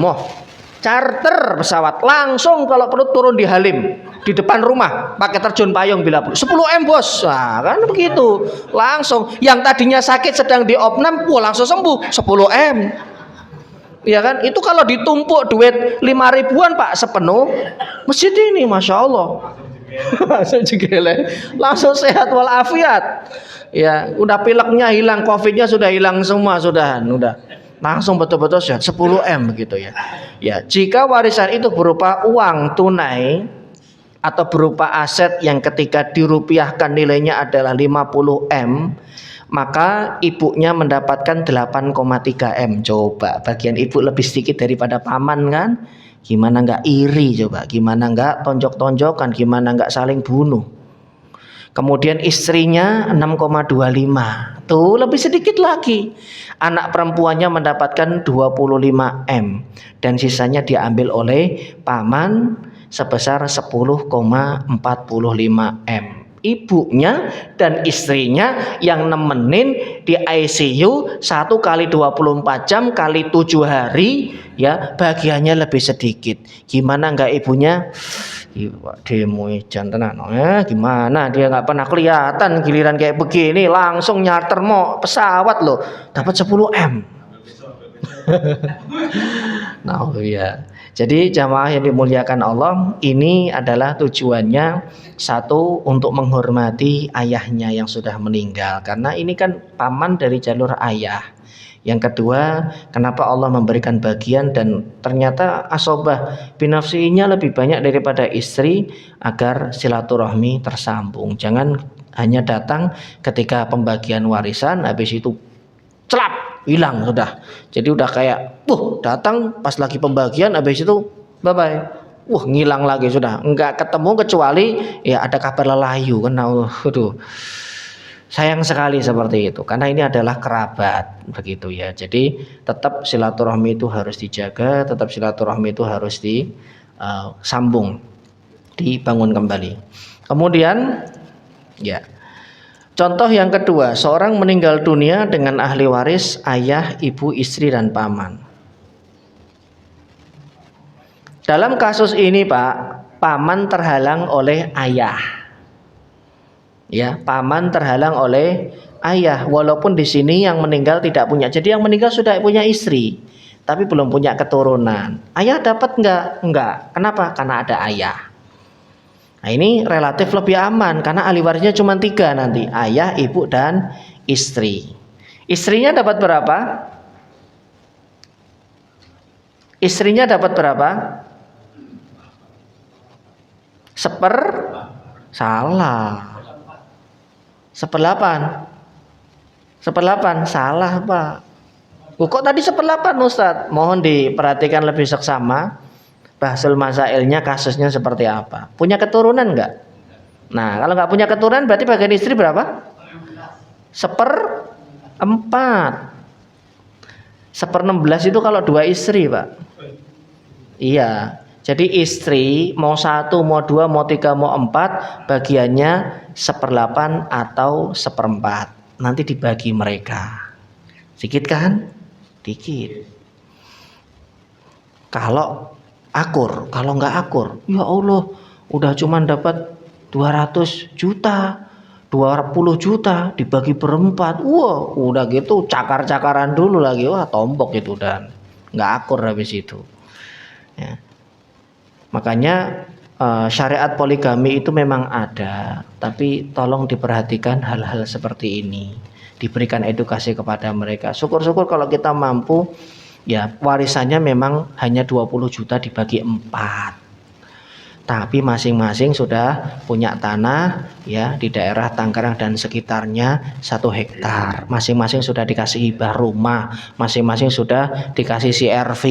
[SPEAKER 2] Charter pesawat langsung, kalau perlu turun di Halim di depan rumah pakai terjun payung bila perlu. 10 M bos. Nah, kan begitu. Langsung yang tadinya sakit sedang di opnam, langsung sembuh 10 M. Ya kan, itu kalau ditumpuk duit 5 ribuan Pak sepenuh masjid ini, masya Allah. Langsung jegele, langsung sehat walafiat. Ya, udah pileknya hilang, covidnya sudah hilang semua, udah langsung betul-betul sehat, 10 M begitu ya. Ya, jika warisan itu berupa uang tunai atau berupa aset yang ketika dirupiahkan nilainya adalah 50 M, maka ibunya mendapatkan 8,3 M. Coba bagian ibu lebih sedikit daripada paman kan? Gimana nggak iri coba? Gimana nggak tonjok-tonjokan? Gimana nggak saling bunuh? Kemudian istrinya 6,25. Tuh lebih sedikit lagi. Anak perempuannya mendapatkan 25 M dan sisanya diambil oleh paman sebesar 10,45 M. Ibunya dan istrinya yang nemenin di ICU 1 kali 24 jam kali 7 hari, ya bagiannya lebih sedikit. Gimana enggak ibunya? Demo jantenan, gimana dia nggak pernah kelihatan, giliran kayak begini langsung nyarter mau pesawat loh, dapat 10 M. Nah ya. Jadi jamaah yang dimuliakan Allah, ini adalah tujuannya, satu untuk menghormati ayahnya yang sudah meninggal, karena ini kan paman dari jalur ayah. Yang kedua, kenapa Allah memberikan bagian dan ternyata asobah binafsinya lebih banyak daripada istri, agar silaturahmi tersambung. Jangan hanya datang ketika pembagian warisan, habis itu celap hilang sudah. Jadi udah kayak datang pas lagi pembagian, habis itu bye bye, ngilang lagi sudah, enggak ketemu kecuali ya ada kabar lelayu kan. Aduh, sayang sekali seperti itu, karena ini adalah kerabat begitu ya. Jadi tetap silaturahmi itu harus dijaga, tetap silaturahmi itu harus disambung, dibangun kembali. Kemudian ya, contoh yang kedua, seorang meninggal dunia dengan ahli waris ayah, ibu, istri, dan paman. Dalam kasus ini Pak, paman terhalang oleh ayah. Ya, paman terhalang oleh ayah, walaupun di sini yang meninggal tidak punya. Jadi yang meninggal sudah punya istri, tapi belum punya keturunan. Ayah dapat enggak? Enggak. Kenapa? Karena ada ayah. Nah ini relatif lebih aman karena ahli warisnya cuma 3 nanti, ayah, ibu, dan istri. Istrinya dapat berapa? Istrinya dapat berapa? Salah. 1/8. Salah Pak. Kok tadi 1/8 Ustadz? Mohon diperhatikan lebih seksama. Bahsul masailnya kasusnya seperti apa? Punya keturunan enggak? Nah kalau nggak punya keturunan berarti bagian istri berapa? 1/4. 1/16 itu kalau 2 istri Pak. Iya. Jadi istri mau 1, mau 2, mau 3, mau 4, bagiannya 1/8 atau 1/4. Nanti dibagi mereka. Sedikit kan? Dikit. Kalau akur, kalau nggak akur, ya Allah, udah cuman dapat 200 juta, 20 juta dibagi berempat. Wah, udah gitu cakar-cakaran dulu lagi. Wah, tombok itu dan nggak akur habis itu. Ya. Makanya syariat poligami itu memang ada, tapi tolong diperhatikan hal-hal seperti ini, diberikan edukasi kepada mereka. Syukur-syukur kalau kita mampu, ya warisannya memang hanya 20 juta dibagi 4. Tapi masing-masing sudah punya tanah ya di daerah Tangerang dan sekitarnya 1 hektar. Masing-masing sudah dikasih hibah rumah, masing-masing sudah dikasih CRV,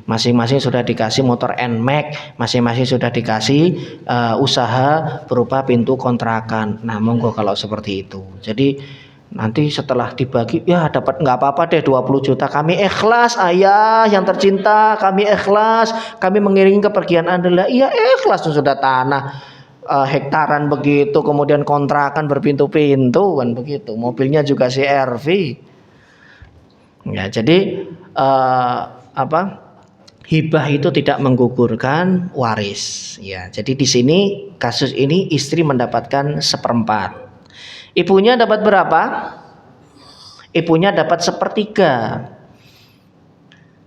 [SPEAKER 2] masing-masing sudah dikasih motor NMAX, masing-masing sudah dikasih usaha berupa pintu kontrakan. Nah, monggo kalau seperti itu. Jadi nanti setelah dibagi, ya dapat nggak apa-apa deh 20 juta. Kami ikhlas ayah yang tercinta, kami ikhlas, kami mengiringi kepergian Anda. Iya ikhlas, sudah tanah hektaran begitu, kemudian kontrakan berpintu-pintu kan begitu, mobilnya juga CRV. Ya jadi hibah itu tidak menggugurkan waris. Ya jadi di sini kasus ini istri mendapatkan 1/4. Ibunya dapat berapa? Ibunya dapat 1/3.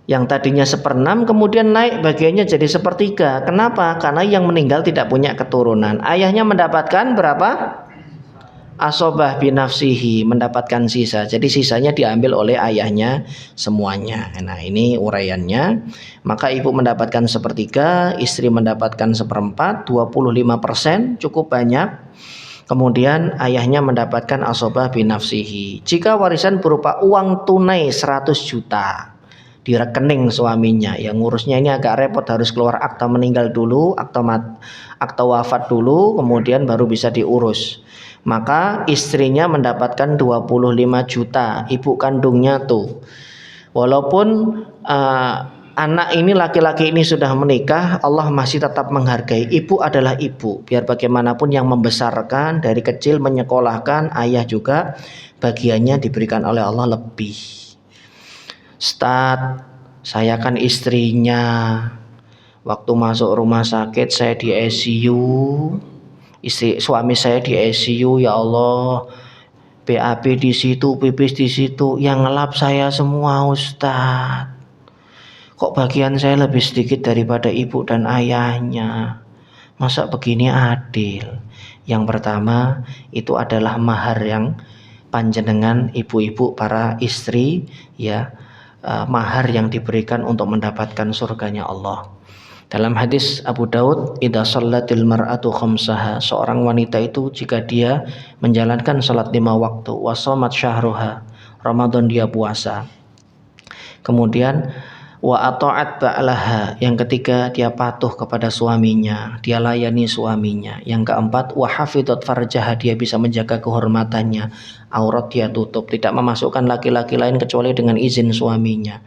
[SPEAKER 2] Yang tadinya 1/6 kemudian naik bagiannya jadi 1/3. Kenapa? Karena yang meninggal tidak punya keturunan. Ayahnya mendapatkan berapa? Asobah binafsihi, mendapatkan sisa. Jadi sisanya diambil oleh ayahnya semuanya. Nah ini uraiannya. Maka ibu mendapatkan 1/3, istri mendapatkan 1/4, 25%, cukup banyak. Kemudian ayahnya mendapatkan asobah binafsihi. Jika warisan berupa uang tunai 100 juta di rekening suaminya. Yang ngurusnya ini agak repot, harus keluar akta meninggal dulu, akta wafat dulu, kemudian baru bisa diurus. Maka istrinya mendapatkan 25 juta, ibu kandungnya tuh. Walaupun anak ini, laki-laki ini sudah menikah, Allah masih tetap menghargai. Ibu adalah ibu, biar bagaimanapun yang membesarkan dari kecil, menyekolahkan, ayah juga bagiannya diberikan oleh Allah lebih. Ustaz, saya kan istrinya, waktu masuk rumah sakit saya di ICU, suami saya di ICU, ya Allah, BAB di situ, pipis di situ, yang ngelap saya semua Ustaz. Kok bagian saya lebih sedikit daripada ibu dan ayahnya? Masa begini adil? Yang pertama itu adalah mahar yang panjenengan ibu-ibu para istri ya, mahar yang diberikan untuk mendapatkan surganya Allah. Dalam hadis Abu Daud, idza shallatil mar'atu khamsaha, seorang wanita itu jika dia menjalankan salat 5 waktu, wa shamat syahruha, Ramadan dia puasa. Kemudian wa ata'at ba'laha, yang ketiga dia patuh kepada suaminya, dia layani suaminya. Yang keempat wa hafidhat farjaha, dia bisa menjaga kehormatannya, aurat dia tutup, tidak memasukkan laki-laki lain kecuali dengan izin suaminya.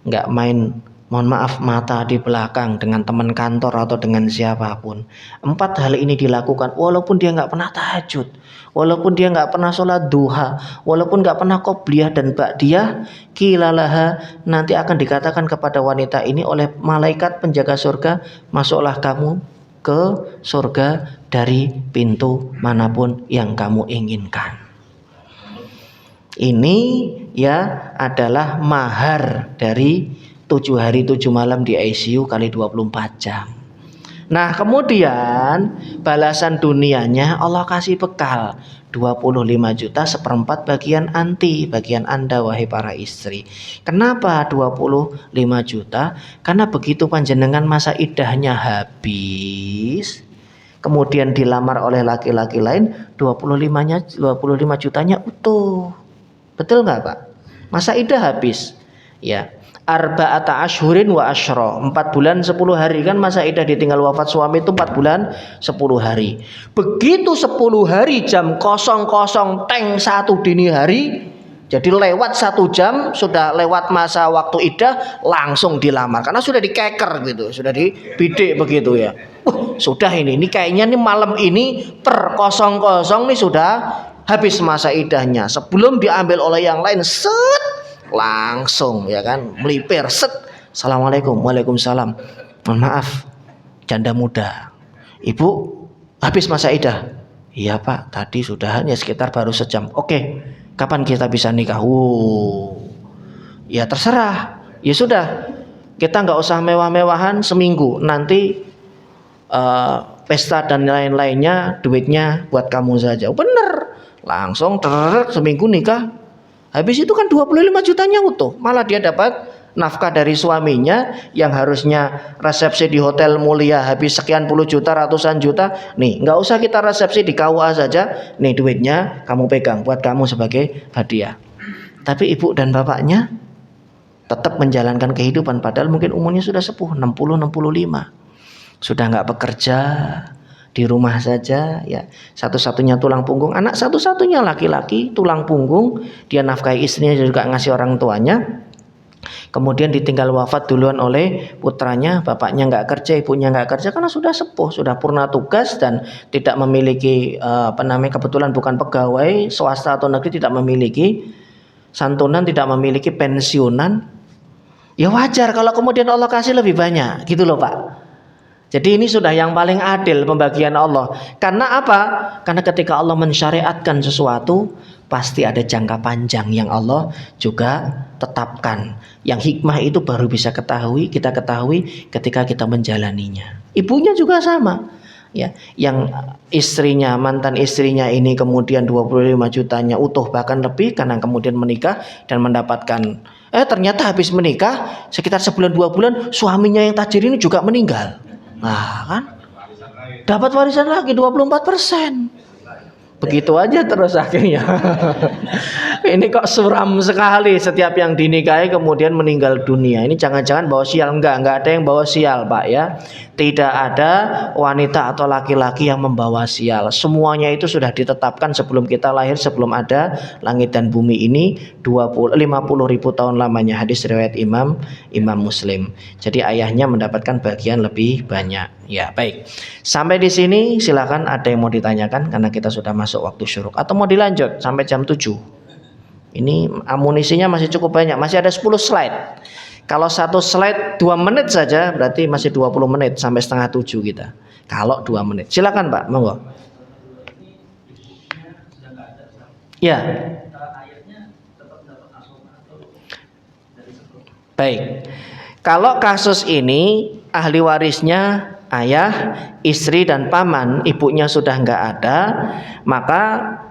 [SPEAKER 2] Enggak main, mohon maaf, mata di belakang dengan teman kantor atau dengan siapapun. 4 hal ini dilakukan walaupun dia enggak pernah tahajud, walaupun dia enggak pernah sholat duha, walaupun enggak pernah qobliyah dan ba'diyah, kilalaha, nanti akan dikatakan kepada wanita ini oleh malaikat penjaga surga, masuklah kamu ke surga dari pintu manapun yang kamu inginkan. Ini ya adalah mahar dari 7 hari 7 malam di ICU kali 24 jam. Nah kemudian balasan dunianya Allah kasih bekal 25 juta, seperempat bagian anti, bagian Anda wahai para istri. Kenapa 25 juta? Karena begitu panjenengan masa iddahnya habis, kemudian dilamar oleh laki-laki lain, 25 jutanya utuh. Betul nggak Pak? Masa iddah habis ya, arba'ata ashhurin wa asyra, 4 bulan 10 hari kan masa iddah ditinggal wafat suami itu 4 bulan 10 hari. Begitu 10 hari jam 00 teng 1 dini hari, jadi lewat 1 jam sudah lewat masa waktu iddah, langsung dilamar karena sudah dikeker gitu, sudah dibidik begitu ya. Sudah ini kayaknya nih malam ini per 00 nih sudah habis masa iddahnya, sebelum diambil oleh yang lain, set langsung ya kan, melipir, set, assalamualaikum, waalaikumsalam, mohon maaf janda muda, ibu habis masa iddah. Iya Pak, tadi sudah hanya sekitar baru sejam. Oke, kapan kita bisa nikah? Ya terserah, ya sudah, kita nggak usah mewah-mewahan, seminggu nanti pesta dan lain-lainnya, duitnya buat kamu saja. Bener, langsung seminggu nikah. Habis itu kan 25 jutanya utuh. Malah dia dapat nafkah dari suaminya yang harusnya resepsi di hotel mulia habis sekian puluh juta, ratusan juta. Nih, nggak usah kita resepsi di KUA saja. Nih duitnya kamu pegang buat kamu sebagai hadiah. Tapi ibu dan bapaknya tetap menjalankan kehidupan padahal mungkin umurnya sudah sepuh, 60-65. Sudah nggak bekerja, di rumah saja ya, satu-satunya tulang punggung, anak satu-satunya laki-laki tulang punggung, dia nafkahi istrinya juga ngasih orang tuanya. Kemudian ditinggal wafat duluan oleh putranya, bapaknya nggak kerja, ibunya nggak kerja karena sudah sepuh, sudah purna tugas dan tidak memiliki kebetulan bukan pegawai swasta atau negeri, tidak memiliki santunan, tidak memiliki pensiunan. Ya wajar kalau kemudian Allah kasih lebih banyak gitu loh Pak. Jadi ini sudah yang paling adil pembagian Allah. Karena apa? Karena ketika Allah mensyariatkan sesuatu, pasti ada jangka panjang yang Allah juga tetapkan. Yang hikmah itu baru bisa kita ketahui ketika kita menjalaninya. Ibunya juga sama. Ya, yang istrinya, mantan istrinya ini kemudian 25 jutanya utuh bahkan lebih karena kemudian menikah dan mendapatkan ternyata habis menikah sekitar sebulan 2 bulan suaminya yang tajir ini juga meninggal. Nah kan dapat warisan lagi 24%. Begitu aja terus akhirnya. Ini kok suram sekali, setiap yang dinikahi kemudian meninggal dunia. Ini jangan-jangan bawa sial. Enggak ada yang bawa sial, Pak ya. Tidak ada wanita atau laki-laki yang membawa sial. Semuanya itu sudah ditetapkan sebelum kita lahir, sebelum ada langit dan bumi ini 50.000 tahun lamanya. Hadis riwayat Imam Muslim. Jadi ayahnya mendapatkan bagian lebih banyak. Ya, baik. Sampai di sini silakan, ada yang mau ditanyakan karena kita sudah masuk waktu syuruk, atau mau dilanjut sampai jam 7. Ini amunisinya masih cukup banyak, masih ada 10 slide. Kalau satu slide 2 menit saja berarti masih 20 menit sampai setengah 7 kita. Kalau 2 menit. Silakan Pak, monggo. Ya. Baik. Kalau kasus ini ahli warisnya ayah, istri dan paman, ibunya sudah nggak ada, maka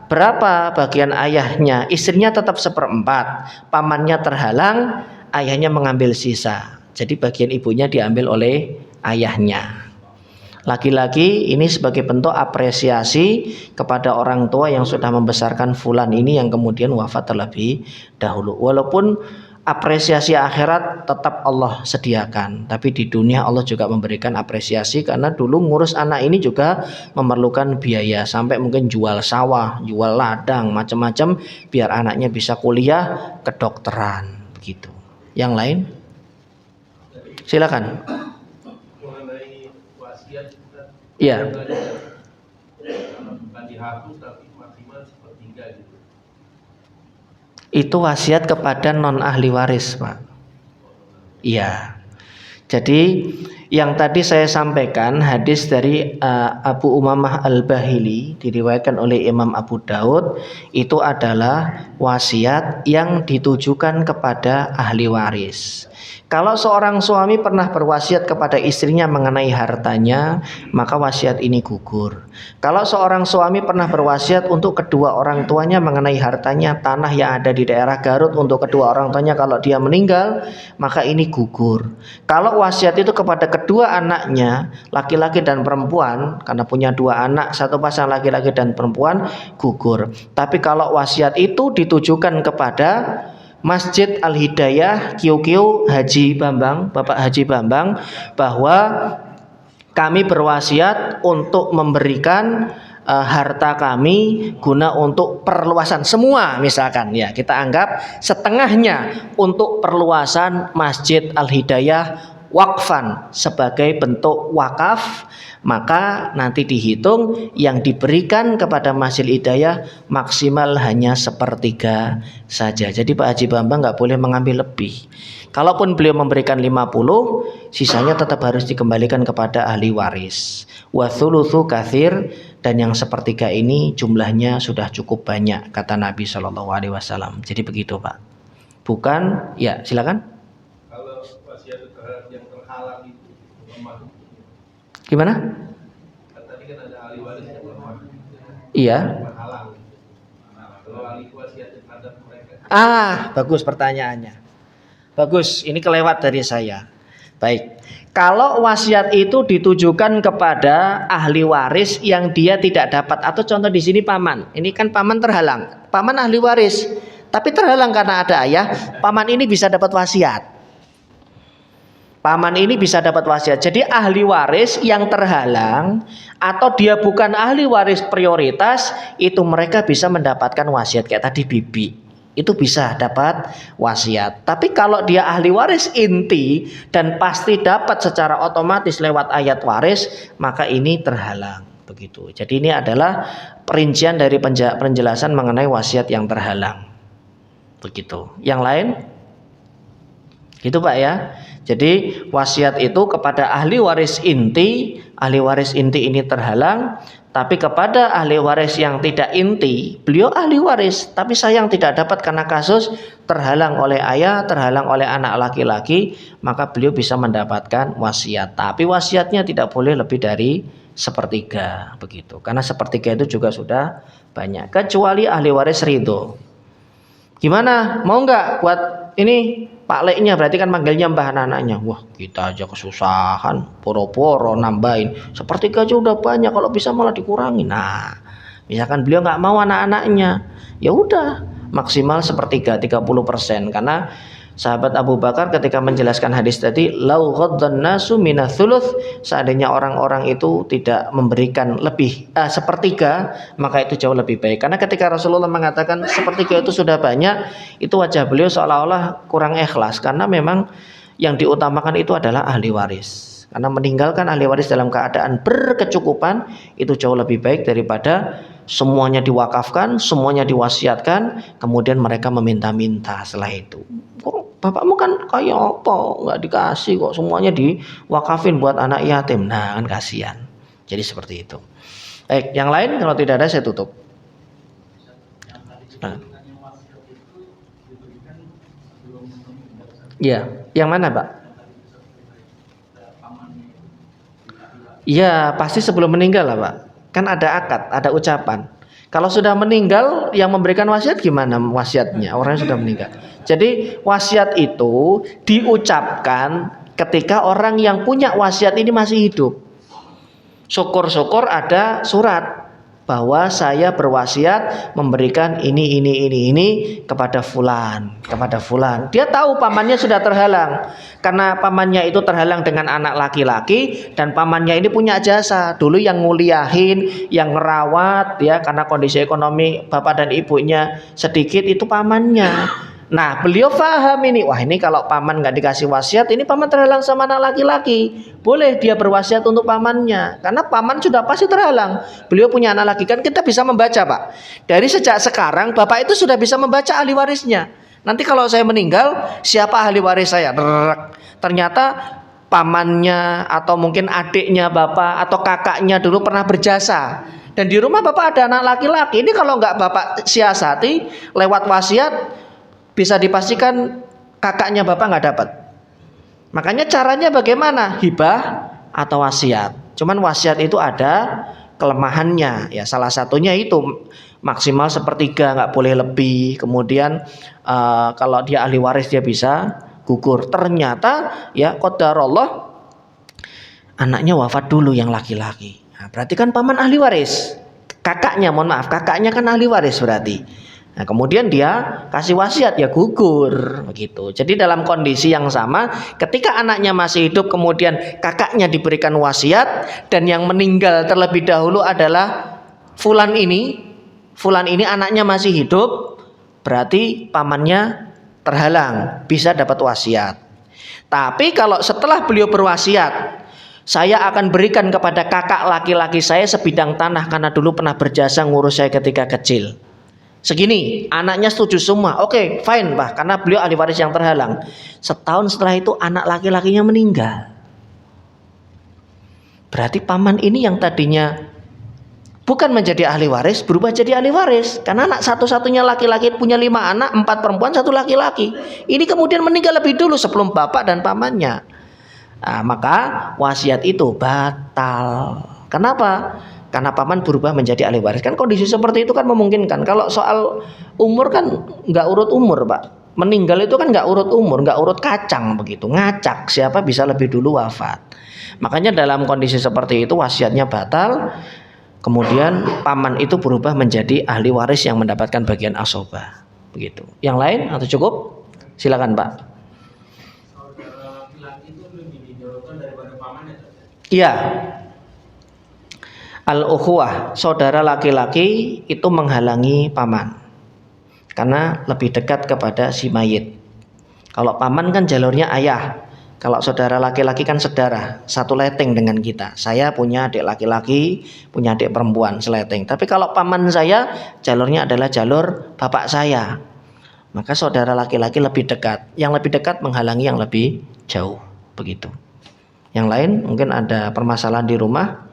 [SPEAKER 2] berapa bagian ayahnya? Istrinya tetap 1/4, pamannya terhalang, ayahnya mengambil sisa. Jadi bagian ibunya diambil oleh ayahnya. Lagi-lagi ini sebagai bentuk apresiasi kepada orang tua yang sudah membesarkan fulan ini yang kemudian wafat terlebih dahulu. Walaupun apresiasi akhirat tetap Allah sediakan, tapi di dunia Allah juga memberikan apresiasi, karena dulu ngurus anak ini juga memerlukan biaya, sampai mungkin jual sawah, jual ladang, macam-macam biar anaknya bisa kuliah kedokteran begitu. Yang lain? Silakan.
[SPEAKER 3] Mengenai wasiat kita,
[SPEAKER 2] Iya.
[SPEAKER 3] bukan dihapus tapi maksimal 1/3 gitu.
[SPEAKER 2] Itu wasiat kepada non ahli waris, Pak. Iya. Jadi yang tadi saya sampaikan hadis dari Abu Umamah Al-Bahili diriwayatkan oleh Imam Abu Daud, itu adalah wasiat yang ditujukan kepada ahli waris. Kalau seorang suami pernah berwasiat kepada istrinya mengenai hartanya, maka wasiat ini gugur. Kalau seorang suami pernah berwasiat untuk kedua orang tuanya mengenai hartanya, tanah yang ada di daerah Garut untuk kedua orang tuanya kalau dia meninggal, maka ini gugur. Kalau wasiat itu kepada kedua anaknya, laki-laki dan perempuan, karena punya 2 anak, satu pasang laki-laki dan perempuan, gugur. Tapi kalau wasiat itu ditujukan kepada Masjid Al-Hidayah QQ Haji Bambang, Bapak Haji Bambang, bahwa kami berwasiat untuk memberikan harta kami guna untuk perluasan semua, misalkan ya, kita anggap setengahnya untuk perluasan Masjid Al-Hidayah wakfan sebagai bentuk wakaf, maka nanti dihitung yang diberikan kepada Masjid Hidayah maksimal hanya 1/3 saja. Jadi Pak Haji Bambang nggak boleh mengambil lebih. Kalaupun beliau memberikan 50, sisanya tetap harus dikembalikan kepada ahli waris. Wa thulutsu katsir, dan yang 1/3 ini jumlahnya sudah cukup banyak kata Nabi Shallallahu Alaihi Wasallam. Jadi begitu Pak. Bukan, ya silakan.
[SPEAKER 3] Kalau wasiat terhadap yang terhalang itu lemah.
[SPEAKER 2] Gimana?
[SPEAKER 3] Tadi kan ada ahli waris yang lemah.
[SPEAKER 2] Iya.
[SPEAKER 3] Terhalang. Kalau ahli wasiat terhadap mereka.
[SPEAKER 2] Bagus pertanyaannya. Bagus, ini kelewat dari saya. Baik. Kalau wasiat itu ditujukan kepada ahli waris yang dia tidak dapat, atau contoh di sini paman. Ini kan paman terhalang. Paman ahli waris, tapi terhalang karena ada ayah. Paman ini bisa dapat wasiat. Paman ini bisa dapat wasiat. Jadi ahli waris yang terhalang atau dia bukan ahli waris prioritas, itu mereka bisa mendapatkan wasiat kayak tadi bibi. Itu bisa dapat wasiat. Tapi kalau dia ahli waris inti dan pasti dapat secara otomatis lewat ayat waris, maka ini terhalang. Begitu. Jadi ini adalah perincian dari penjelasan mengenai wasiat yang terhalang. Begitu. Yang lain? Gitu Pak ya. Jadi wasiat itu kepada ahli waris inti ini terhalang, tapi kepada ahli waris yang tidak inti, beliau ahli waris, tapi sayang tidak dapat karena kasus terhalang oleh ayah, terhalang oleh anak laki-laki, maka beliau bisa mendapatkan wasiat. Tapi wasiatnya tidak boleh lebih dari 1/3 begitu, karena 1/3 itu juga sudah banyak, kecuali ahli waris ridho. Gimana? Mau nggak buat ini Pak Leknya, berarti kan manggilnya mbah anaknya. Wah, kita aja kesusahan, poro-poro nambahin 1/3 aja udah banyak, kalau bisa malah dikurangin. Nah, misalkan beliau nggak mau anak-anaknya, ya udah maksimal sepertiga 30%. Karena sahabat Abu Bakar ketika menjelaskan hadis tadi, lau ghaddan nasu minathuluth, seandainya orang-orang itu tidak memberikan lebih sepertiga, maka itu jauh lebih baik. Karena ketika Rasulullah mengatakan sepertiga itu sudah banyak, itu wajah beliau seolah-olah kurang ikhlas, karena memang yang diutamakan itu adalah ahli waris. Karena meninggalkan ahli waris dalam keadaan berkecukupan itu jauh lebih baik daripada semuanya diwakafkan, semuanya diwasiatkan, kemudian mereka meminta-minta setelah itu. Kok bapakmu kan kayak apa? Nggak dikasih kok, semuanya diwakafin buat anak yatim. Nah kan kasihan. Jadi seperti itu. Baik, yang lain kalau tidak ada saya tutup. Nah. Ya, yang mana Pak? Ya pasti sebelum meninggal lah Pak. Kan ada akad, ada ucapan. Kalau sudah meninggal, yang memberikan wasiat gimana wasiatnya? Orang yang sudah meninggal. Jadi wasiat itu diucapkan ketika orang yang punya wasiat ini masih hidup. Syukur-syukur ada surat bahwa saya berwasiat memberikan ini kepada fulan. Dia tahu pamannya sudah terhalang. Karena pamannya itu terhalang dengan anak laki-laki dan pamannya ini punya jasa. Dulu yang nguliahin, yang ngerawat ya, karena kondisi ekonomi bapak dan ibunya sedikit, itu pamannya. Nah beliau paham ini, wah ini kalau paman nggak dikasih wasiat, ini paman terhalang sama anak laki-laki, boleh dia berwasiat untuk pamannya, karena paman sudah pasti terhalang. Beliau punya anak laki, kan kita bisa membaca Pak. Dari sejak sekarang bapak itu sudah bisa membaca ahli warisnya. Nanti kalau saya meninggal, siapa ahli waris saya? Ternyata pamannya atau mungkin adiknya bapak atau kakaknya dulu pernah berjasa. Dan di rumah bapak ada anak laki-laki. Ini kalau nggak bapak siasati lewat wasiat, bisa dipastikan kakaknya bapak nggak dapat. Makanya caranya bagaimana? Hibah atau wasiat. Cuman wasiat itu ada kelemahannya. Ya salah satunya itu maksimal sepertiga, nggak boleh lebih. Kemudian kalau dia ahli waris dia bisa gugur. Ternyata ya qadarullah anaknya wafat dulu yang laki-laki. Nah, berarti kan paman ahli waris. Kakaknya kan ahli waris berarti. Nah kemudian dia kasih wasiat, ya gugur begitu. Jadi dalam kondisi yang sama, ketika anaknya masih hidup kemudian kakaknya diberikan wasiat dan yang meninggal terlebih dahulu adalah fulan ini anaknya masih hidup, berarti pamannya terhalang, bisa dapat wasiat. Tapi kalau setelah beliau berwasiat, saya akan berikan kepada kakak laki-laki saya sebidang tanah karena dulu pernah berjasa ngurus saya ketika kecil, segini, anaknya setuju semua. Oke, fine Pak, karena beliau ahli waris yang terhalang. Setahun setelah itu anak laki-lakinya meninggal. Berarti paman ini yang tadinya bukan menjadi ahli waris, berubah jadi ahli waris. Karena anak satu-satunya laki-laki, punya 5 anak, 4 perempuan, 1 laki-laki. Ini kemudian meninggal lebih dulu sebelum bapak dan pamannya. Nah, maka wasiat itu batal. Kenapa? Karena paman berubah menjadi ahli waris. Kan kondisi seperti itu kan memungkinkan. Kalau soal umur kan nggak urut umur Pak. Meninggal itu kan nggak urut umur, nggak urut kacang begitu. Ngacak siapa bisa lebih dulu wafat. Makanya dalam kondisi seperti itu wasiatnya batal. Kemudian paman itu berubah menjadi ahli waris yang mendapatkan bagian asobah. Begitu. Yang lain atau cukup? Silakan Pak.
[SPEAKER 3] Saudara laki-laki itu lebih dijauhkan daripada paman ya?
[SPEAKER 2] Iya. Al-ukhuwah, saudara laki-laki itu menghalangi paman karena lebih dekat kepada si mayit. Kalau paman kan jalurnya ayah, kalau saudara laki-laki kan saudara, satu leteng dengan kita. Saya punya adik laki-laki, punya adik perempuan seleteng. Tapi kalau paman saya, jalurnya adalah jalur bapak saya. Maka saudara laki-laki lebih dekat. Yang lebih dekat menghalangi yang lebih jauh, begitu. Yang lain mungkin ada permasalahan di rumah.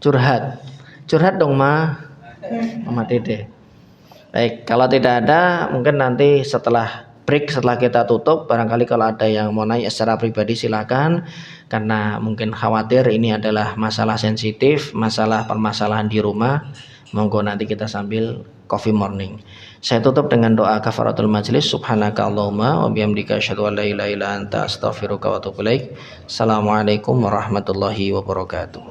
[SPEAKER 2] Curhat dong Mama Dede. Baik, kalau tidak ada mungkin nanti setelah break, setelah kita tutup, barangkali kalau ada yang mau nanya secara pribadi silakan, karena mungkin khawatir ini adalah masalah sensitif, masalah permasalahan di rumah. Monggo nanti kita sambil coffee morning. Saya tutup dengan doa kafaratul majlis. Subhanaka Allahumma wa bihamdika asyhadu an la ilaha illa anta astaghfiruka wa atubu ilaik. Assalamualaikum warahmatullahi wabarakatuh.